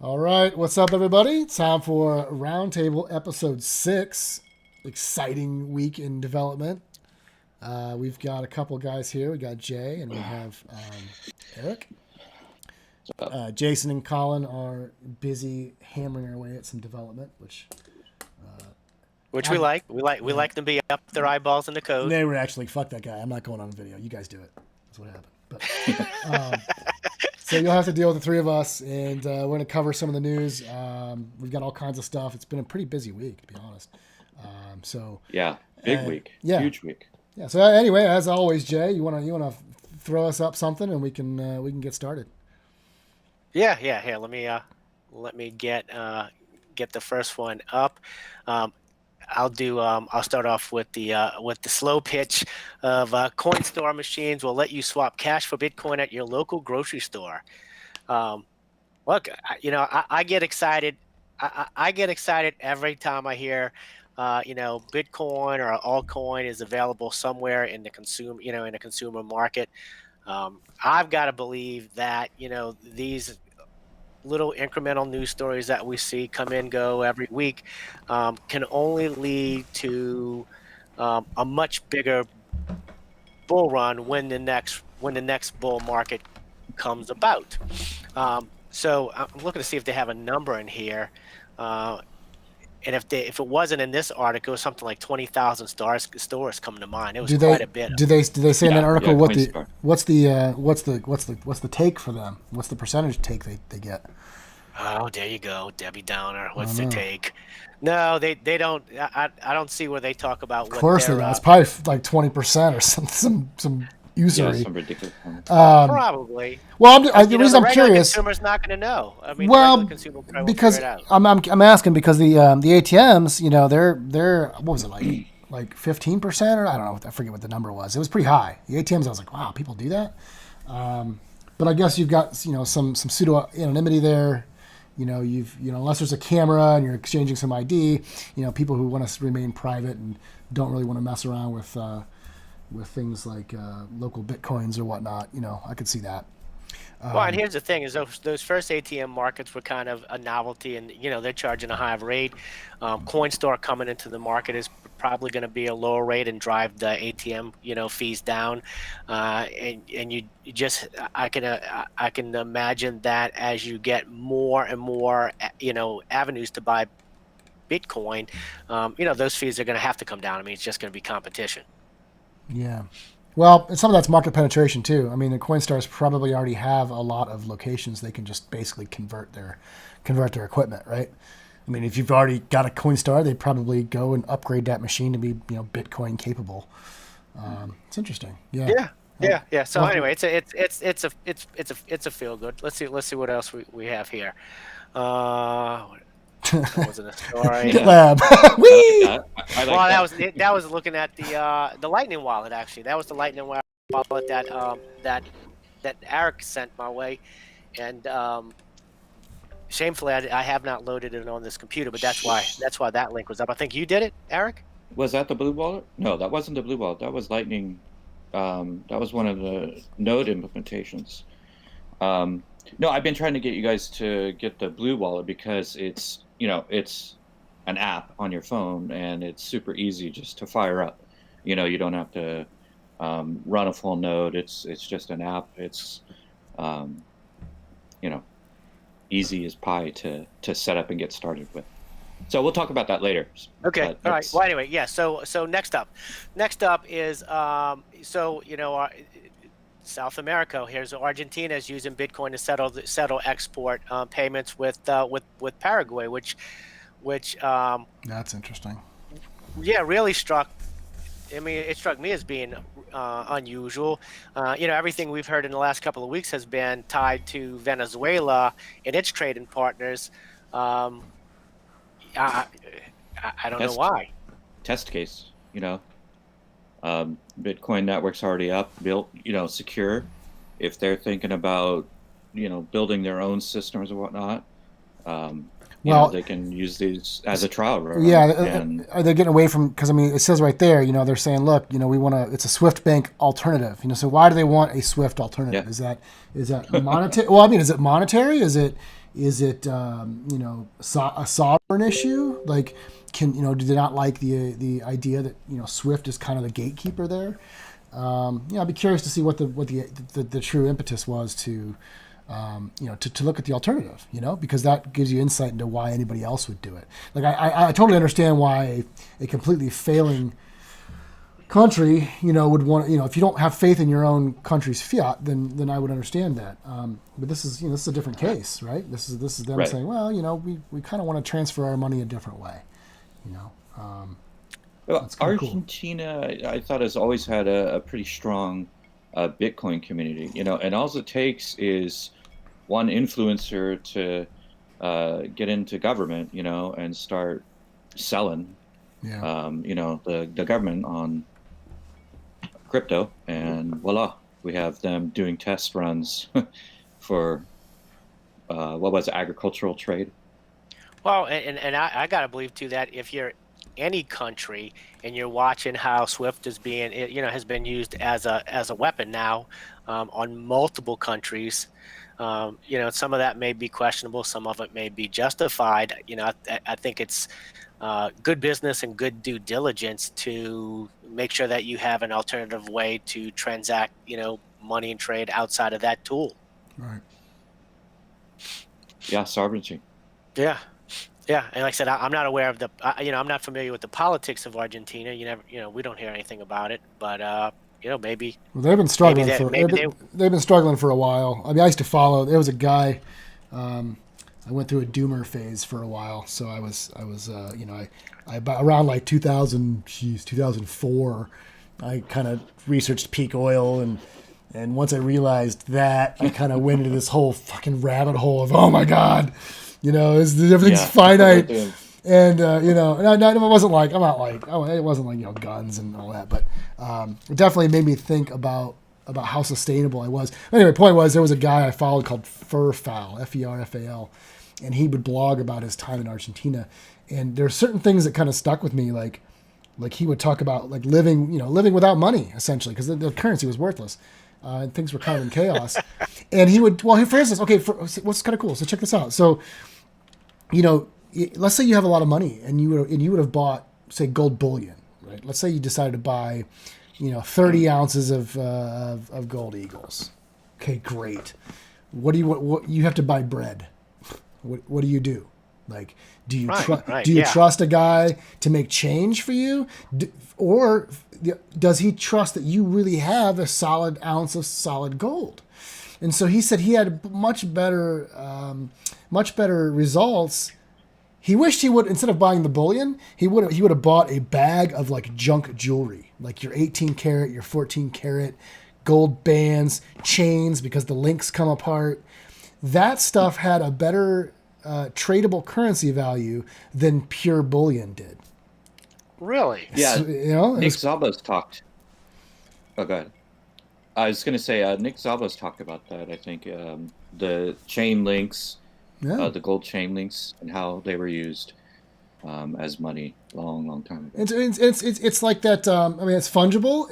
All right, what's up, everybody? Time for Roundtable Episode 6. Exciting week in development. We've got a couple guys here. We got Jay and we have Eric. Jason and Colin are busy hammering away at some development, which Which we I, like. We like them to be up their eyeballs in the code. they were actually, fuck that guy. I'm not going on video. You guys do it. That's what happened. So you'll have to deal with the three of us, and we're going to cover some of the news. We've got all kinds of stuff. It's been a pretty busy week, to be honest. Yeah, big week, yeah. huge week. Yeah. So anyway, as always, Jay, you wanna throw us up something, and we can get started. Yeah. Here, let me get the first one up. I'll start off with the slow pitch of coin store machines will let you swap cash for Bitcoin at your local grocery store. Look, I get excited. I get excited every time I hear, Bitcoin or altcoin is available somewhere in the consumer market. I've got to believe that these little incremental news stories that we see come and go every week can only lead to a much bigger bull run when the next bull market comes about. So I'm looking to see if they have a number in here. And if it wasn't in this article, something like 20,000 stores come to mind. It was quite a bit. Do they say in that article what's the take for them? What's the percentage take they get? Oh, there you go, Debbie Downer. What's the take? No, they don't. I don't see where they talk about. Of course they don't. It's probably like 20% or some usury. Yeah, some ridiculous. Probably. Well, the reason I'm curious. The consumer's not going to know. I mean, well, the consumer will because figure it out. I'm asking because the ATMs, they're what was it like 15% or I don't know, I forget what the number was. It was pretty high. The ATMs, I was like, wow, people do that. But I guess you've got some pseudo anonymity there. Unless there's a camera and you're exchanging some ID, people who want to remain private and don't really want to mess around with things like local bitcoins or whatnot. I could see that. Well, and here's the thing: is those first ATM markets were kind of a novelty, and they're charging a high rate. Coinstar coming into the market is probably going to be a lower rate and drive the ATM fees down. And you just I can imagine that as you get more and more avenues to buy Bitcoin, those fees are going to have to come down. I mean, it's just going to be competition. Yeah. Well, some of that's market penetration too. I mean, the Coinstars probably already have a lot of locations they can just basically convert their equipment, right? I mean, if you've already got a Coinstar, they'd probably go and upgrade that machine to be Bitcoin capable. It's interesting. Yeah. Yeah. So anyway, it's a feel good. Let's see what else we have here. That wasn't a story. GitLab. I like Well, that was looking at the Lightning wallet. Actually, that was the Lightning wallet that Eric sent my way, and shamefully, I have not loaded it on this computer. But that's why that link was up. I think you did it, Eric. Was that the Blue Wallet? No, that wasn't the Blue Wallet. That was Lightning. That was one of the Node implementations. No, I've been trying to get you guys to get the Blue Wallet because it's an app on your phone and it's super easy just to fire up. You don't have to run a full node. It's just an app. It's easy as pie to set up and get started with. So we'll talk about that later. Okay. All right. Well, anyway, yeah. So next up is South America. Here's Argentina is using Bitcoin to settle export payments with Paraguay, which That's interesting. Yeah, really struck. I mean, it struck me as being unusual. Everything we've heard in the last couple of weeks has been tied to Venezuela and its trading partners. I don't know why. Test case, Bitcoin network's already up, built, secure. If they're thinking about, building their own systems or whatnot, they can use these as a trial run. Yeah, are they getting away from? Because I mean, it says right there, they're saying, look, we want to. It's a Swift Bank alternative. So why do they want a Swift alternative? Yeah. Is that monetary? Well, I mean, is it monetary? Is it Is it a sovereign issue? Like, do they not like the idea that Swift is kind of the gatekeeper there? I'd be curious to see what the true impetus was to look at the alternative, because that gives you insight into why anybody else would do it. Like I totally understand why a completely failing country, would want, if you don't have faith in your own country's fiat, then I would understand that. But this is, this is a different case, right? This is them saying, well, we kind of want to transfer our money a different way, Well, cool. Argentina, I thought, has always had a pretty strong Bitcoin community, and all it takes is one influencer to get into government, and start selling, the government on crypto, and voila, we have them doing test runs for what was it, agricultural trade. Well, and I gotta believe too that if you're any country and you're watching how Swift is being, has been used as a weapon now on multiple countries. Some of that may be questionable, some of it may be justified. I think it's good business and good due diligence to make sure that you have an alternative way to transact, money and trade outside of that tool. Right. Yeah, sovereignty. Yeah. Yeah, and like I said, I'm not aware of I'm not familiar with the politics of Argentina. We don't hear anything about it, but maybe. Well, they've been struggling they've been struggling for a while. I mean, I used to follow. There was a guy. I went through a doomer phase for a while, so I was around like 2004. I kind of researched peak oil, and once I realized that, I kind of went into this whole fucking rabbit hole of, oh my god. Everything's finite, and it wasn't like it wasn't like guns and all that, but it definitely made me think about how sustainable I was. Anyway, point was, there was a guy I followed called Ferfal, Ferfal, and he would blog about his time in Argentina, and there's certain things that kind of stuck with me, like he would talk about like living without money essentially, because the currency was worthless. And things were kind of in chaos. And he would, for instance, what's kind of cool. So check this out. So, let's say you have a lot of money and you would have bought, say, gold bullion, right? Let's say you decided to buy, 30 ounces of gold eagles. Okay, great. What you have to buy bread. What do? Like, do you trust a guy to make change for you? Or does he trust that you really have a solid ounce of solid gold? And so he said he had much better results. He wished he would, instead of buying the bullion, he would have bought a bag of like junk jewelry, like your 18 karat, your 14 karat gold bands, chains, because the links come apart. That stuff had a better tradable currency value than pure bullion did. Really? Yeah. Nick Szabo's talked. Oh, go ahead. I was going to say Nick Szabo's talked about that. I think the chain links, the gold chain links, and how they were used as money long time ago. It's like that. It's fungible.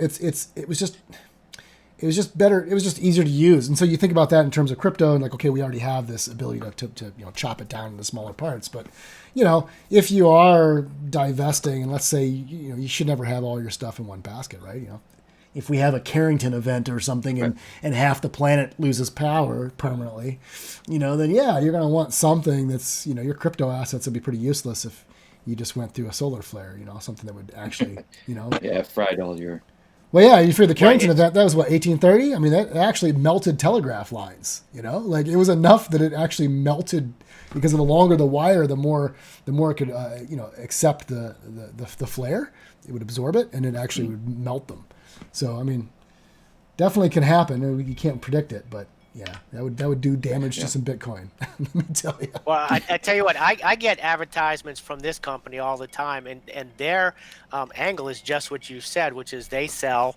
It was just better. It was just easier to use. And so you think about that in terms of crypto, and like, okay, we already have this ability to chop it down into smaller parts. But if you are divesting, and let's say you should never have all your stuff in one basket, right? If we have a Carrington event or something, and half the planet loses power permanently, then yeah, you're going to want something that's your crypto assets would be pretty useless if you just went through a solar flare. Something that would actually yeah, fried all your. Well, yeah, you figure the Carrington event, that was what, 1830? I mean, that actually melted telegraph lines, like it was enough that it actually melted, because the longer the wire, the more it could, accept the flare. It would absorb it, and it actually would melt them. So, I mean, definitely can happen. You can't predict it, but yeah, that would do damage to some Bitcoin. Let me tell you. Well, I tell you what, I get advertisements from this company all the time, and their angle is just what you said, which is they sell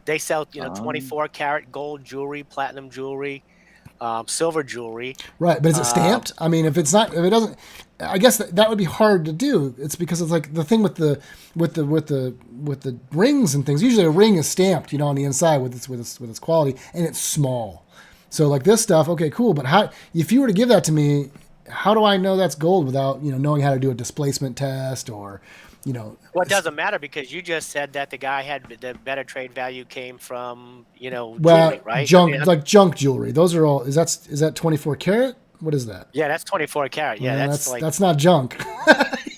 24 karat gold jewelry, platinum jewelry, silver jewelry. Right, but is it stamped? I mean, if it doesn't, I guess that would be hard to do. It's because it's like the thing with the rings and things. Usually, a ring is stamped, on the inside with its quality, and it's small. So like this stuff, okay, cool. But how, if you were to give that to me, how do I know that's gold without, knowing how to do a displacement test or, Well, it doesn't matter because you just said that the guy had the better trade value came from, well, jewelry, right? junk, like junk jewelry. Those are all, is that 24 karat? What is that? Yeah, that's 24 karat. Yeah, Well, that's like that's not junk. You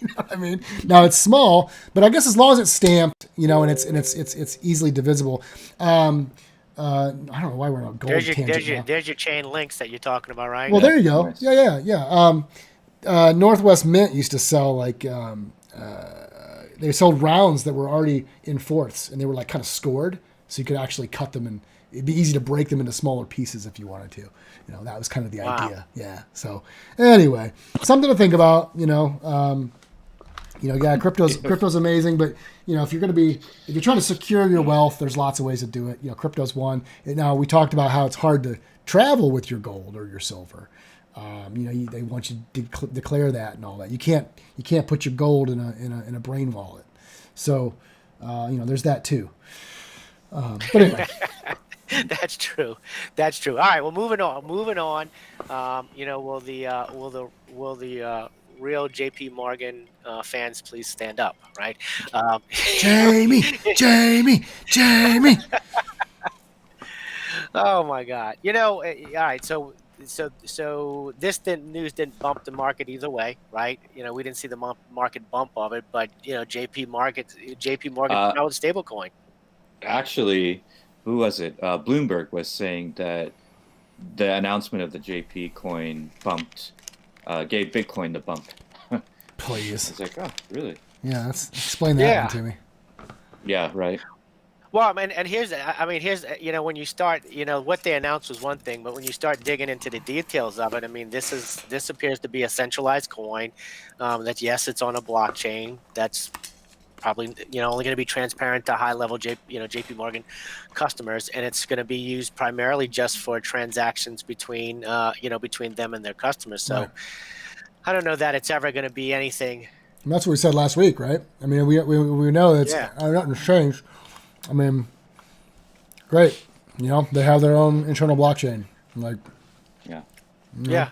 know what I mean? Now it's small, but I guess as long as it's stamped, and it's easily divisible. I don't know why we're on a gold tangent now. there's your chain links that you're talking about, right? Well, there you go. Nice. Yeah. Northwest Mint used to sell like they sold rounds that were already in fourths, and they were like kind of scored, so you could actually cut them, and it'd be easy to break them into smaller pieces if you wanted to. That was kind of the idea. Yeah. So anyway, something to think about. Yeah, crypto's amazing, but if you're trying to secure your wealth, there's lots of ways to do it. Crypto's one. Now we talked about how it's hard to travel with your gold or your silver. They want you to declare that and all that. You can't put your gold in a brain wallet. So, there's that too. But anyway. That's true. All right. Well, moving on. Will the real JP Morgan fans please stand up, right? Jamie. Oh my God. All right. So this news didn't bump the market either way, right? We didn't see the market bump of it, but JP Morgan now with stablecoin. Actually, who was it? Bloomberg was saying that the announcement of the JP coin gave Bitcoin the bump. Please. It's like, oh, really? Yeah, explain that one to me. Yeah, right. Well, and here's when you start, what they announced was one thing, but when you start digging into the details of it, this appears to be a centralized coin. That yes, it's on a blockchain. That's probably only going to be transparent to high level JP Morgan customers, and it's going to be used primarily just for transactions between them and their customers. So right. I don't know that it's ever going to be anything. And that's what we said last week, right? We know that nothing's changed. Great. They have their own internal blockchain. Like, yeah.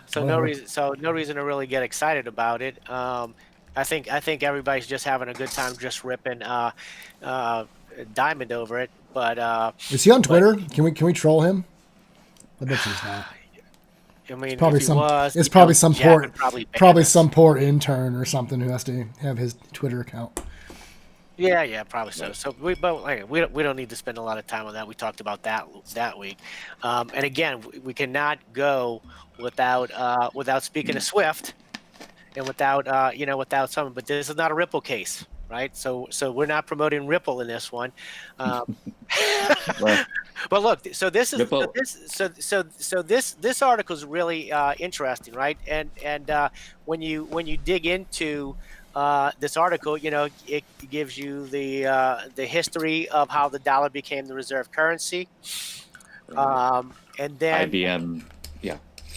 So no reason to really get excited about it. I think everybody's just having a good time, just ripping Diamond over it. But is he on Twitter? Can we troll him? I bet he's not. It's probably some poor intern or something who has to have his Twitter account. Yeah, probably so. So we don't need to spend a lot of time on that. We talked about that week, and again, we cannot go without speaking of Swift, and without someone. But this is not a Ripple case, right? So we're not promoting Ripple in this one. Right. But look, so this is Ripple. this article is really interesting, right? And when you dig into this article, it gives you the history of how the dollar became the reserve currency, and then IBM,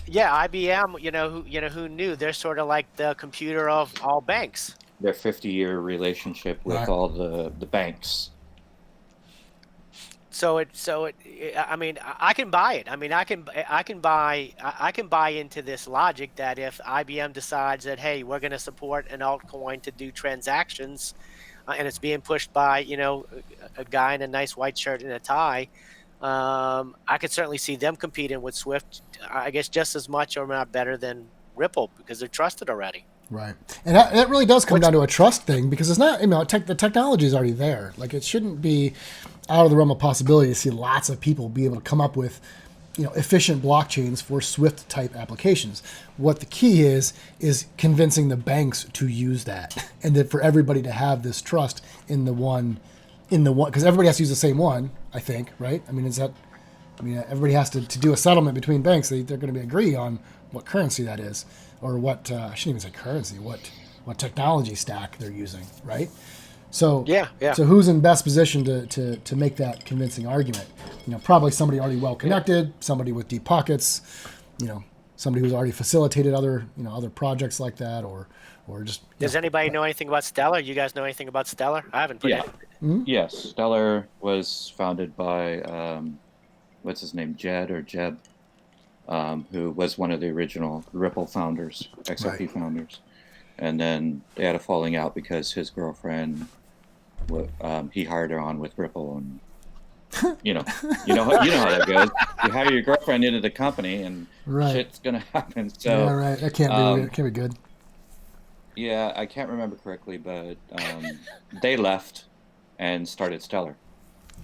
IBM. Who knew? They're sort of like the computer of all banks. Their 50-year relationship with all the banks. I can buy it. I can buy into this logic that if IBM decides that, hey, we're going to support an altcoin to do transactions, and it's being pushed by a guy in a nice white shirt and a tie, I could certainly see them competing with Swift. I guess just as much or not better than Ripple because they're trusted already. Right, and that really does come down to a trust thing because it's not the technology is already there. Like it shouldn't be out of the realm of possibility to see lots of people be able to come up with efficient blockchains for Swift type applications. What the key is convincing the banks to use that, and that for everybody to have this trust in the one because everybody has to use the same one. I think, right? Everybody has to do a settlement between banks. They're going to agree on what currency that is. Or what I shouldn't even say currency. What technology stack they're using, right? So yeah. So who's in best position to make that convincing argument? Probably somebody already well connected, somebody with deep pockets, somebody who's already facilitated other projects like that, or just. Does anybody know anything about Stellar? You guys know anything about Stellar? I haven't. Mm-hmm. Yes, Stellar was founded by what's his name, Jed or Jeb. who was one of the original Ripple founders, XRP founders, and then they had a falling out because his girlfriend, he hired her on with Ripple, and you know how that goes. You hire your girlfriend into the company, and shit's gonna happen. So yeah, right. That can't be good. Yeah, I can't remember correctly, but they left and started Stellar.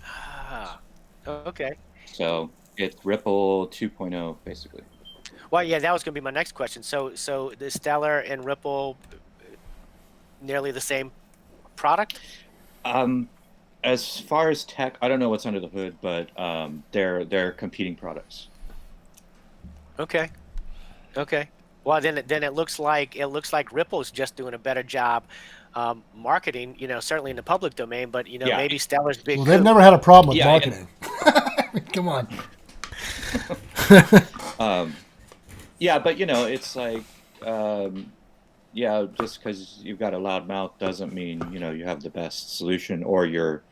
Ah, okay. So it's Ripple 2.0, basically. Well, yeah, that was going to be my next question. So the Stellar and Ripple, nearly the same product? As far as tech, I don't know what's under the hood, but they're competing products. Okay. Well, then it looks like Ripple's just doing a better job marketing. Certainly in the public domain, but maybe Stellar's big. Well, they've never had a problem with marketing. I mean, come on. Yeah, but it's like, just because you've got a loud mouth doesn't mean you have the best solution, or you're,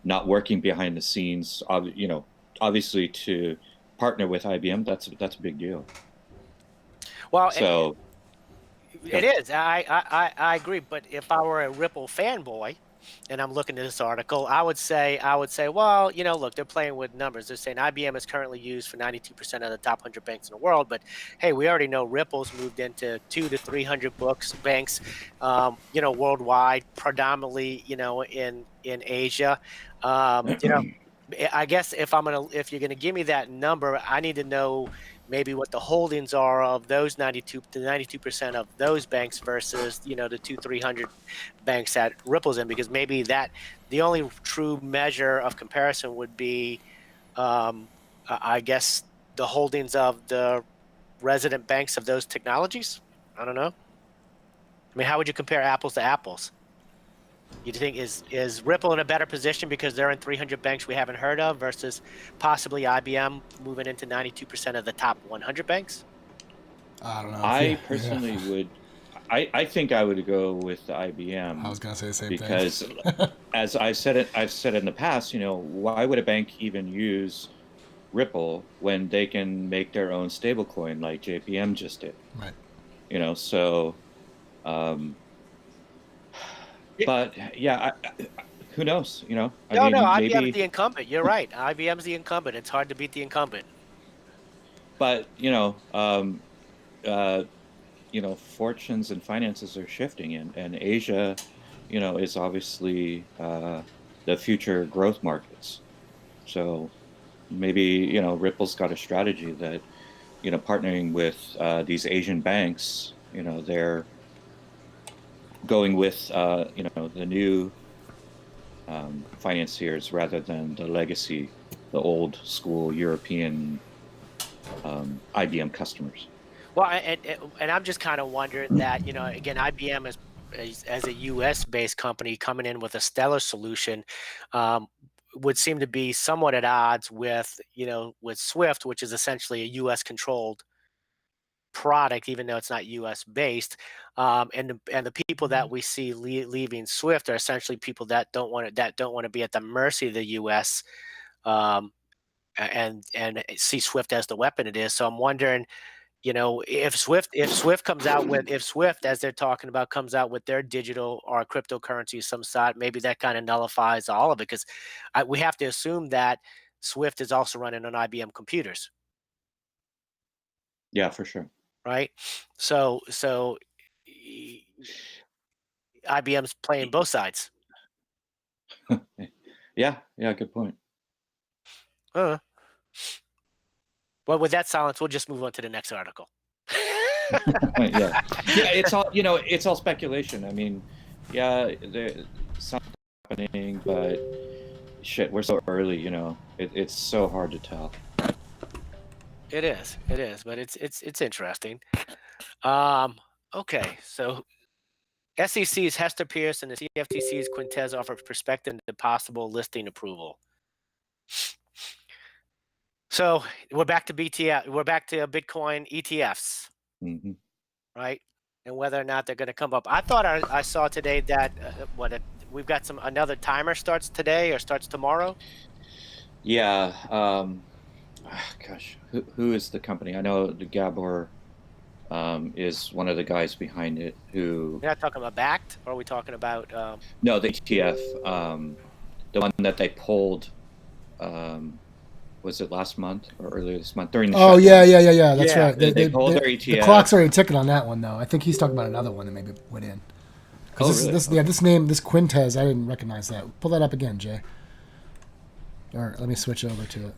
not working behind the scenes. Obviously, to partner with IBM, that's a big deal. Well, so it is. I agree. But if I were a Ripple fanboy, and I'm looking at this article, I would say, well, look, they're playing with numbers. They're saying IBM is currently used for 92% of the top 100 banks in the world. But hey, we already know Ripple's moved into 200 to 300 banks, worldwide, predominantly, in Asia. I guess if you're gonna give me that number, I need to know maybe what the holdings are of those 92% of those banks versus the 200-300 banks that Ripple's in, because maybe that the only true measure of comparison would be, I guess, the holdings of the resident banks of those technologies. I don't know. I mean, how would you compare apples to apples? You think is Ripple in a better position because they're in 300 banks we haven't heard of versus possibly IBM moving into 92% of the top 100 banks? I don't know. I personally would. I think I would go with the IBM. I was going to say the same because, thing. as I've said in the past, why would a bank even use Ripple when they can make their own stablecoin like JPM just did? Right. So. But yeah, who knows? No, IBM's the incumbent. You're right. IBM's the incumbent. It's hard to beat the incumbent. But fortunes and finances are shifting, and Asia, is obviously the future growth markets. So maybe Ripple's got a strategy that partnering with these Asian banks, they're going with the new financiers rather than the legacy, the old school European IBM customers. Well, and I'm just kind of wondering that, again, IBM is as a U.S. based company coming in with a stellar solution, would seem to be somewhat at odds with with Swift, which is essentially a U.S. controlled product, even though it's not U.S. based, and the people that we see leaving Swift are essentially people that don't want to be at the mercy of the U.S. And see Swift as the weapon it is. So I'm wondering, if Swift if Swift, as they're talking about, comes out with their digital or cryptocurrency of some sort, maybe that kind of nullifies all of it, because we have to assume that Swift is also running on IBM computers. Yeah, for sure. Right. So IBM's playing both sides. Yeah, good point. Well, with that silence, we'll just move on to the next article. yeah, it's all speculation. I mean, yeah, there's something happening, but shit, we're so early. It's so hard to tell. It is, but it's interesting. Okay, so SEC's Hester Pierce and the CFTC's Quintez offer perspective into possible listing approval. So we're back to BTF. We're back to Bitcoin ETFs, right? And whether or not they're going to come up. I thought I saw today that we've got another timer starts today or starts tomorrow. Yeah, Gosh, who is the company? I know the Gabor is one of the guys behind it. Who? You're not talking about Backed, or are we talking about? No, the ETF, the one that they pulled. Was it last month or earlier this month during the Oh shutdown? yeah. That's Yeah. right. They pulled their The ETF. clock's already ticking on that one, though. I think he's talking about another one that maybe went in. Oh, This, really? this, yeah, this name, this Quintez, I didn't recognize that. Pull that up again, Jay. Or let me switch over to it.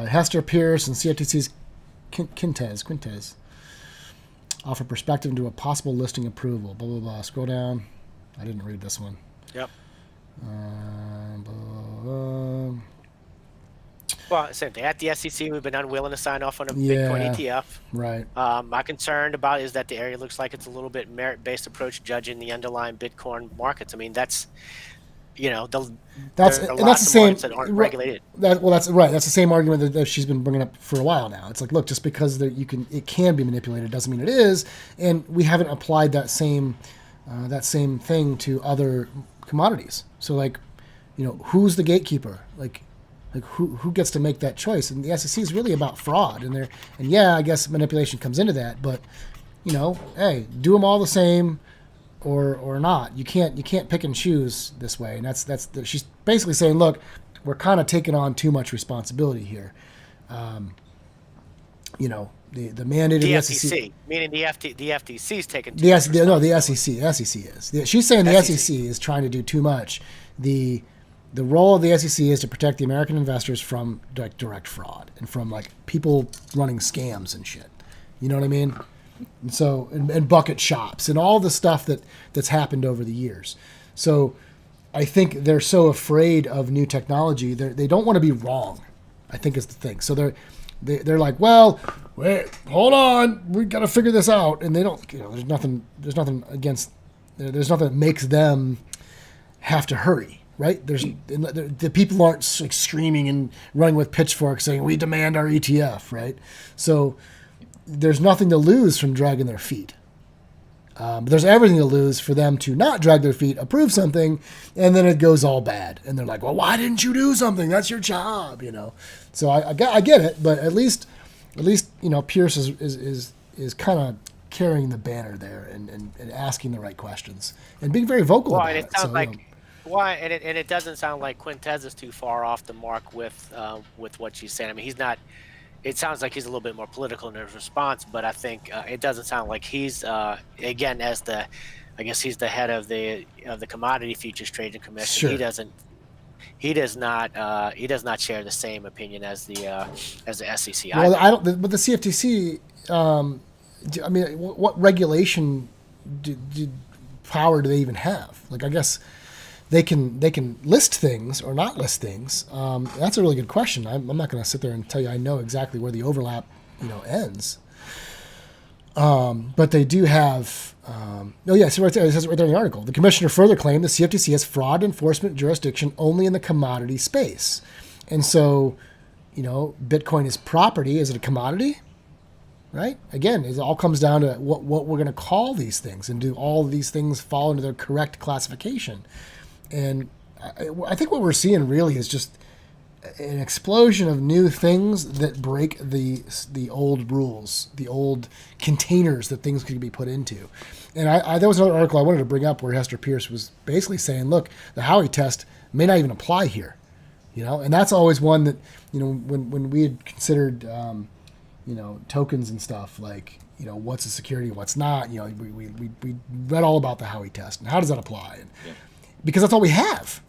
Hester Pierce and CFTC's Quintez offer perspective into a possible listing approval. Blah blah blah. Scroll down. I didn't read this one. Yep. Blah, blah, blah. Well, same thing. At the SEC, we've been unwilling to sign off on a Yeah. Bitcoin ETF. Right. My concern about is that the area looks like it's a little bit merit-based approach judging the underlying Bitcoin markets. I mean, that's, there are That's lots the of same. markets that aren't regulated. That's right. That's the same argument that she's been bringing up for a while now. It's like, look, just because it can be manipulated doesn't mean it is, and we haven't applied that same thing to other commodities. So like, who's the gatekeeper? Like who gets to make that choice? And the SEC is really about fraud, and yeah, I guess manipulation comes into that, but hey, do them all the same. Or not. You can't pick and choose this way, and she's basically saying, look, we're kind of taking on too much responsibility here. The mandate The of the FTC, meaning the FTC is taking too the much SEC is. She's saying the SEC is trying to do too much. The role of the SEC is to protect the American investors from direct fraud and from like people running scams and shit. You know what I mean? And so, and bucket shops and all the stuff that's happened over the years. So I think they're so afraid of new technology. They don't want to be wrong, I think is the thing. So they're like, well, wait, hold on, we got to figure this out. And they don't, there's nothing against, there's nothing that makes them have to hurry, right? The people aren't like screaming and running with pitchforks saying, we demand our ETF, right? So there's nothing to lose from dragging their feet. But there's everything to lose for them to not drag their feet, approve something, and then it goes all bad. And they're like, well, why didn't you do something? That's your job, So I get it, but at least Pierce is kind of carrying the banner there and asking the right questions and being very vocal about it. Sounds why, and it doesn't sound like Quintez is too far off the mark with what she's saying. I mean, he's not. It sounds like he's a little bit more political in his response, but I think it doesn't sound like he's again I guess he's the head of the Commodity Futures Trading Commission. Sure. He does not share the same opinion as the SEC. Well, I don't. But the CFTC, I mean, what regulation power do they even have? Like, I guess they can list things or not list things. That's a really good question. I'm not going to sit there and tell you I know exactly where the overlap, ends. But they do have. So right there, it says right there in the article. The commissioner further claimed the CFTC has fraud enforcement jurisdiction only in the commodity space, and so, Bitcoin is property. Is it a commodity? Right. Again, it all comes down to what we're going to call these things, and do all of these things fall into their correct classification. And I think what we're seeing really is just an explosion of new things that break the old rules, the old containers that things could be put into. And there was another article I wanted to bring up where Hester Pierce was basically saying, look, the Howey test may not even apply here, and that's always one that, when we had considered, tokens and stuff like, what's a security and what's not, we read all about the Howey test and how does that apply? And, because that's all we have.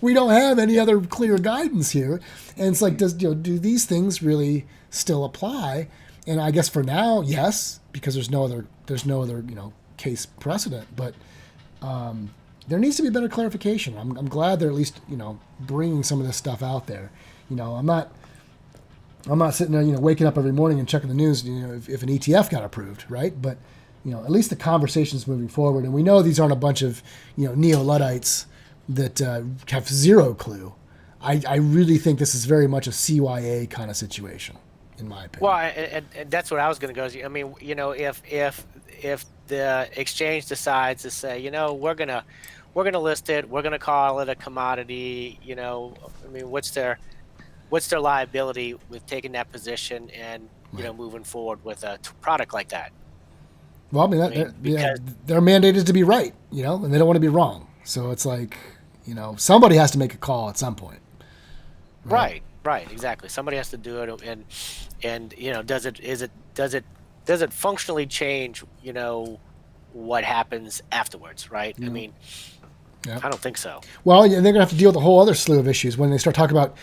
we don't have any other clear guidance here, and it's like, do these things really still apply? And I guess for now, yes, because there's no other case precedent. But there needs to be better clarification. I'm glad they're at least bringing some of this stuff out there. I'm not sitting there waking up every morning and checking the news if an ETF got approved, right? But at least the conversation's moving forward, and we know these aren't a bunch of neo-Luddites that have zero clue. I really think this is very much a CYA kind of situation, in my opinion. Well, and that's what I was going to go. I mean, if the exchange decides to say, we're gonna list it, we're gonna call it a commodity, I mean, what's their what's their liability with taking that position and moving forward with a product like that? Well, I mean, their mandate is to be right, and they don't want to be wrong. So it's like, somebody has to make a call at some point. Right, exactly. Somebody has to do it, and does it functionally change, what happens afterwards, right? I mean, I don't think so. Well, and they're going to have to deal with a whole other slew of issues when they start talking about,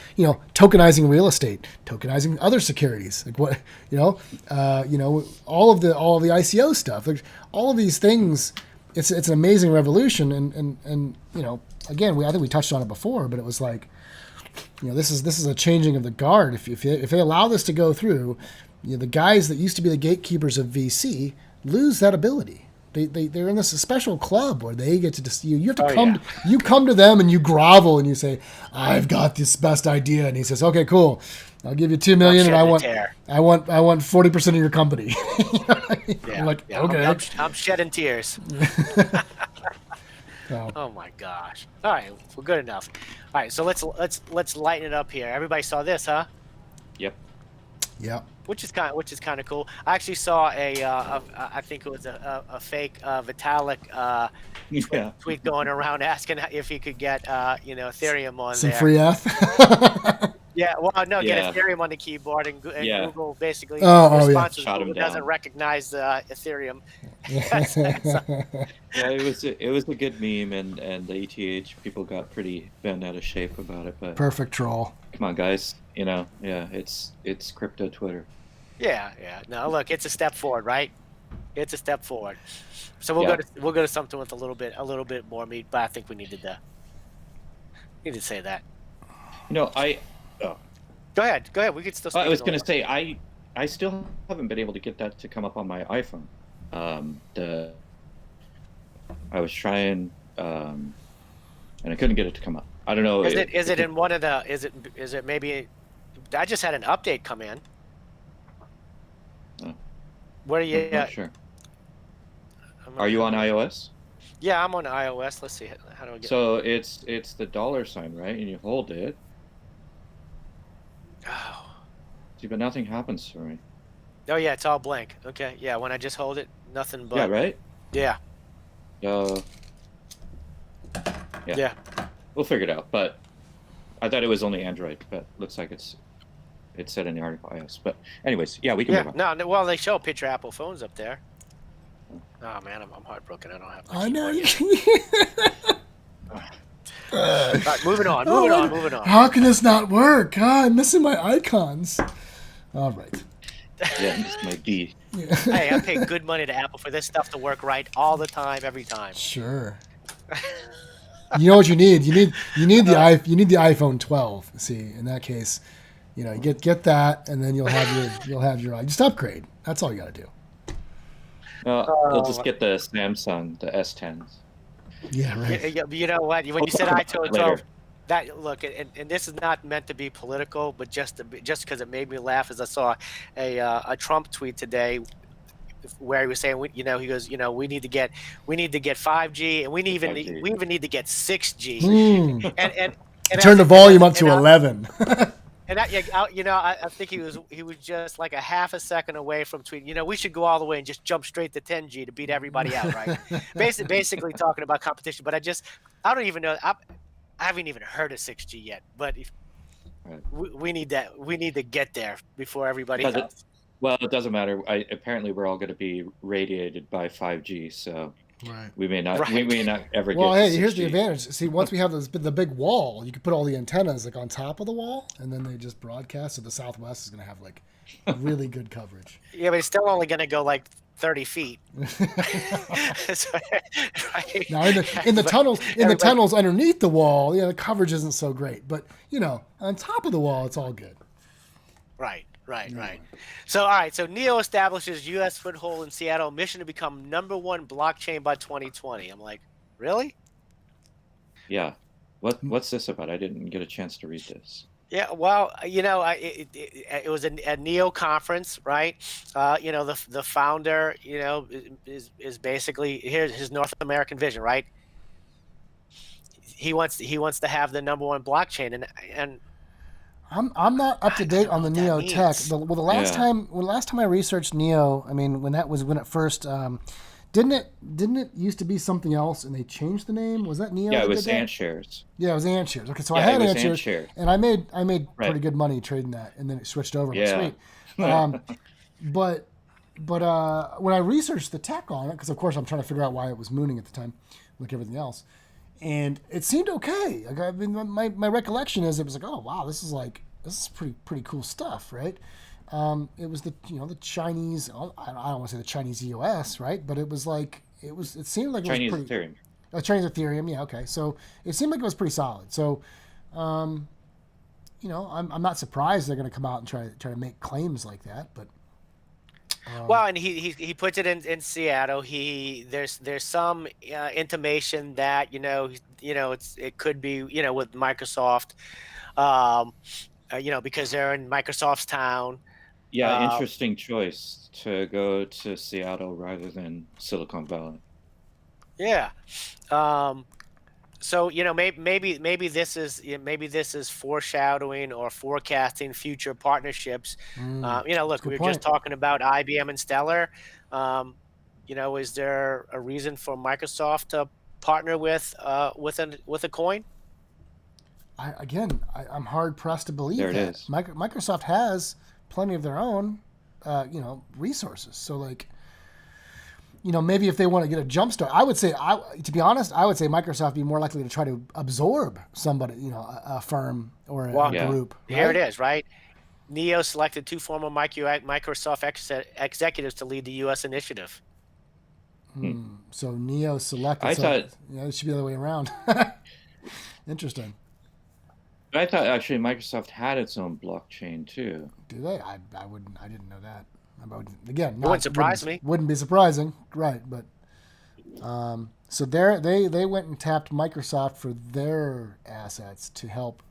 tokenizing real estate, tokenizing other securities, like what, all of the ICO stuff, like all of these things. It's an amazing revolution, and again, I think we touched on it before, but it was like, this is a changing of the guard. If they allow this to go through, the guys that used to be the gatekeepers of VC lose that ability. They're in this special club where they get to just you have to you come to them and you grovel and you say, I've got this best idea, and he says, okay, cool, I'll give you $2 million, and I want 40% of your company. I'm like, okay, I'm shedding tears. Oh my gosh! All right, well, good enough. All right, so let's lighten it up here. Everybody saw this, huh? Yep. Yeah. Which is kind of cool. I actually saw I think it was a fake Vitalik tweet going around asking if he could get Ethereum on some there. free F. Yeah, well, no, get Ethereum on the keyboard, and Google basically responses Google doesn't recognize Ethereum. Yeah, it was a good meme, and the ETH people got pretty bent out of shape about it. But perfect troll. Come on, guys. It's crypto Twitter. Yeah. No, look, it's a step forward, right? It's a step forward. So we'll go to something with a little bit more meat, but I think we needed to say that. Go ahead. We could still. I was going to say I still haven't been able to get that to come up on my iPhone. I was trying, and I couldn't get it to come up. I don't know. Is it in one of the? Is it maybe? I just had an update come in. Where are you? I'm not sure. Are you on iOS? Yeah, I'm on iOS. Let's see. How do I get? So it's the $sign, right? And you hold it. Oh. See, but nothing happens for me. Oh yeah, it's all blank. Okay, yeah. When I just hold it, nothing but. Yeah. Right. Yeah. Yeah. We'll figure it out. But I thought it was only Android, but looks like it said in the article iOS. But anyways, we can move on. No, well, they show a picture of Apple phones up there. Oh man, I'm heartbroken. I don't have. I know. All right, moving on. How can this not work? I'm missing my icons. All right. Yeah, it's my D. Yeah. Hey, I pay good money to Apple for this stuff to work right all the time, every time. Sure. You know what you need? You need the iPhone 12. See, in that case, you get that, and then you'll have your just upgrade. That's all you got to do. They'll just get the Samsung, the S10s. Yeah, right. You know what? When you said iPhone 12, and this is not meant to be political, but just because it made me laugh, as I saw a Trump tweet today where he was saying, he goes, we need to get 5G, and we even need to get 6G, and turn the volume up to 11. And I think he was just like a half a second away from tweeting. We should go all the way and just jump straight to 10G to beat everybody out, right? Basically talking about competition. But I don't even know. I haven't even heard of 6G yet. But we need that. We need to get there before everybody else. Well, it doesn't matter. Apparently, we're all going to be radiated by 5G, so. Right. We may not ever get. Well, hey, 6G. Here's the advantage. See, once we have the big wall, you can put all the antennas like on top of the wall, and then they just broadcast. So the Southwest is going to have like really good coverage. Yeah, but it's still only going to go like 30 feet. Right? Now in the tunnels underneath the wall, the coverage isn't so great. But on top of the wall, it's all good. Right. So, all right. So, NEO establishes U.S. foothold in Seattle, mission to become #1 blockchain by 2020. I'm like, really? Yeah. What's this about? I didn't get a chance to read this. Yeah. Well, it was a NEO conference, right? The founder, is basically here's his North American vision, right? He wants to have the #1 blockchain, and I'm not up to date know on the what that Neo tech. means. The last Yeah. time I researched Neo, I mean when it first didn't it used to be something else and they changed the name? Was that Neo Yeah, it that did was that? ant shares. Yeah, it was Anshares. Okay, so I Yeah, it had was ant Anshares, shares. and I made pretty Right. good money trading that, and then it switched over. I'm like, Yeah. sweet. Um, but when I researched the tech on it, because of course I'm trying to figure out why it was mooning at the time, like everything else, and it seemed okay. Like I mean, my recollection is it was like, oh wow, this is pretty cool stuff, right? It was the Chinese. I don't want to say the Chinese EOS, right? But it was like it seemed like it was Chinese pretty. Ethereum. Chinese Ethereum, yeah, okay. So it seemed like it was pretty solid. So, I'm not surprised they're going to come out and try to make claims like that. But Well, and he puts it in Seattle. There's some intimation that it could be with Microsoft, um, because they're in Microsoft's town. Yeah, Uh, interesting choice to go to Seattle rather than Silicon Valley. yeah. Um, so maybe this is foreshadowing or forecasting future partnerships. that's Look, a we good were just point. talking about IBM and Stellar. Is there a reason for Microsoft to partner with a coin? I'm hard pressed to believe There it that is. Microsoft has plenty of their own, resources. So like, maybe if they want to get a jump start, to be honest, I would say Microsoft would be more likely to try to absorb somebody, a firm or a Well, Yeah. group. here it Right? is, right? Neo selected two former Microsoft executives to lead the U.S. initiative. So Neo selected. I So thought it should be the other way around. Interesting. I thought actually Microsoft had its own blockchain too. Do they? I wouldn't. I didn't know that. Again, It wouldn't surprise me. Wouldn't be surprising, right? But so they went and tapped Microsoft for their assets to help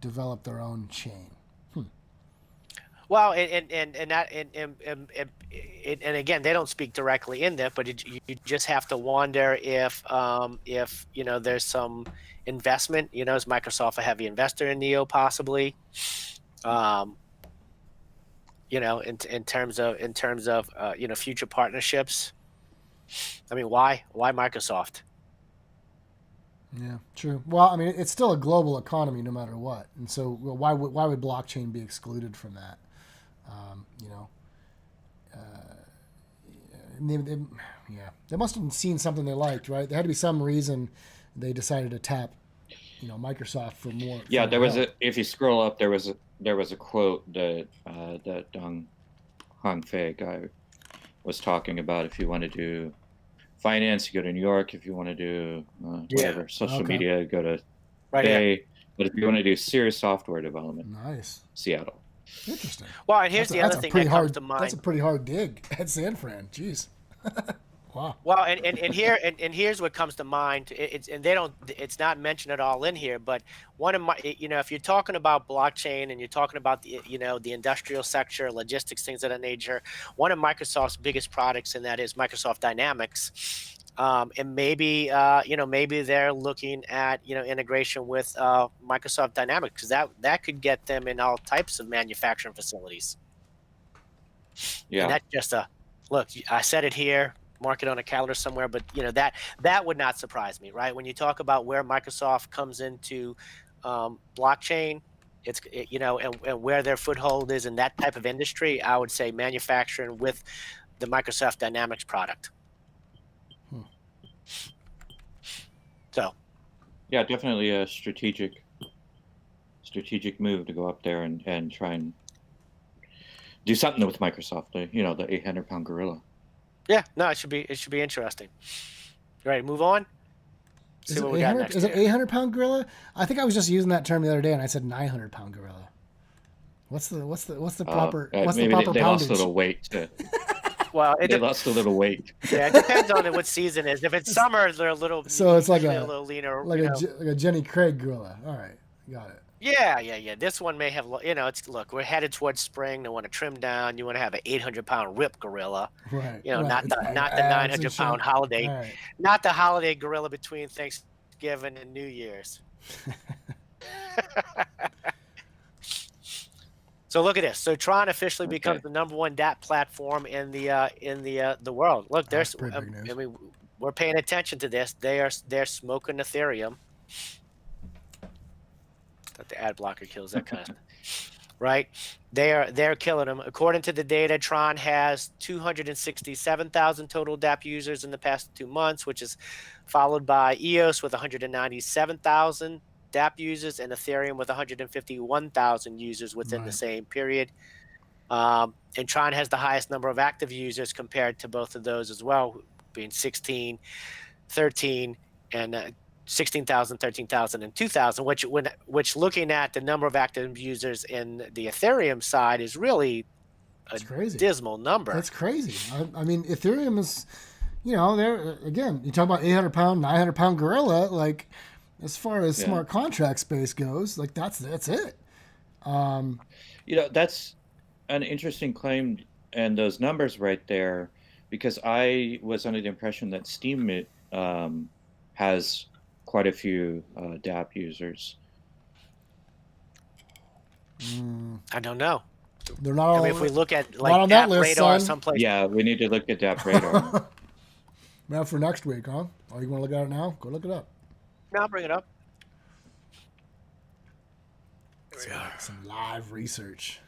develop their own chain. Well, and again, they don't speak directly in that, but you just have to wonder if there's some investment. Is Microsoft a heavy investor in Neo possibly? In terms of future partnerships. I mean, why Microsoft? Yeah, true. Well, I mean, it's still a global economy no matter what, and so why would blockchain be excluded from that? Um, you know, they must have seen something they liked, right? There had to be some reason they decided to tap, Microsoft for more. Yeah, for there more was help. if you scroll up, there was a quote that that Dong Hongfei guy was talking about. If you want to do finance, you go to New York. If you want to do whatever social Okay. media, go to Right here. Bay. But if you want to do serious software development, Nice, Seattle. interesting. Well, and here's the other thing that comes to mind. That's a pretty hard dig at San Fran. Jeez. Wow. Well, and here's what comes to mind. It's not mentioned at all in here, but one of my, if you're talking about blockchain and you're talking about the industrial sector, logistics, things of that nature, one of Microsoft's biggest products, and that is Microsoft Dynamics. And maybe maybe they're looking at integration with Microsoft Dynamics, because that could get them in all types of manufacturing facilities. Yeah. And that's just a look. I said it here. Mark it on a calendar somewhere, but that would not surprise me, right? When you talk about where Microsoft comes into blockchain, and where their foothold is in that type of industry, I would say manufacturing with the Microsoft Dynamics product. So, Yeah, definitely a strategic move to go up there and try and do something with Microsoft. The 800-pound gorilla. yeah, no, it should be interesting. You ready to move on? Is See what we got next. it here. 800-pound gorilla? I think I was just using that term the other day, and I said 900-pound gorilla. What's the proper Maybe proper they lost poundage? a little weight. Well, They lost a little weight. yeah, it depends on what season it is. If it's summer, they're a little. So it's like usually a little leaner. like a Jenny Craig gorilla. All right, got it. Yeah. This one may have, look, we're headed towards spring. They want to trim down. You want to have an 800-pound rip gorilla. Right. Not It's the like not the abs and 900-pound shit. holiday, All right. not the holiday gorilla between Thanksgiving and New Year's. So look at this. So Tron officially becomes Okay. the #1 DApp platform in the world. Look, That's there's pretty big news. I mean, we're paying attention to this. They're smoking Ethereum. That the ad blocker kills that kind of stuff. Right? They're killing them. According to the data, Tron has 267,000 total DApp users in the past 2 months, which is followed by EOS with 197,000 DApp users and Ethereum with 151,000 users within the Right. same period. And Tron has the highest number of active users compared to both of those as well, being 16, 13, and 16,000, 13,000, and 2,000. Which looking at the number of active users in the Ethereum side is really a It's crazy. dismal number. It's crazy. I mean, Ethereum is, they're again. You talk about 800-pound, 900-pound gorilla. Like, as far as smart contract space goes, like that's it. That's an interesting claim, and those numbers right there, because I was under the impression that Steemit has quite a few DApp users. I don't know. They're not all. I mean, if we look at not like on that App list, Radar son. someplace, Yeah, we need to look at DApp Radar. Now for next week, huh? Oh, you want to look at it now? Go look it up. no, I'll bring it up. Some live research.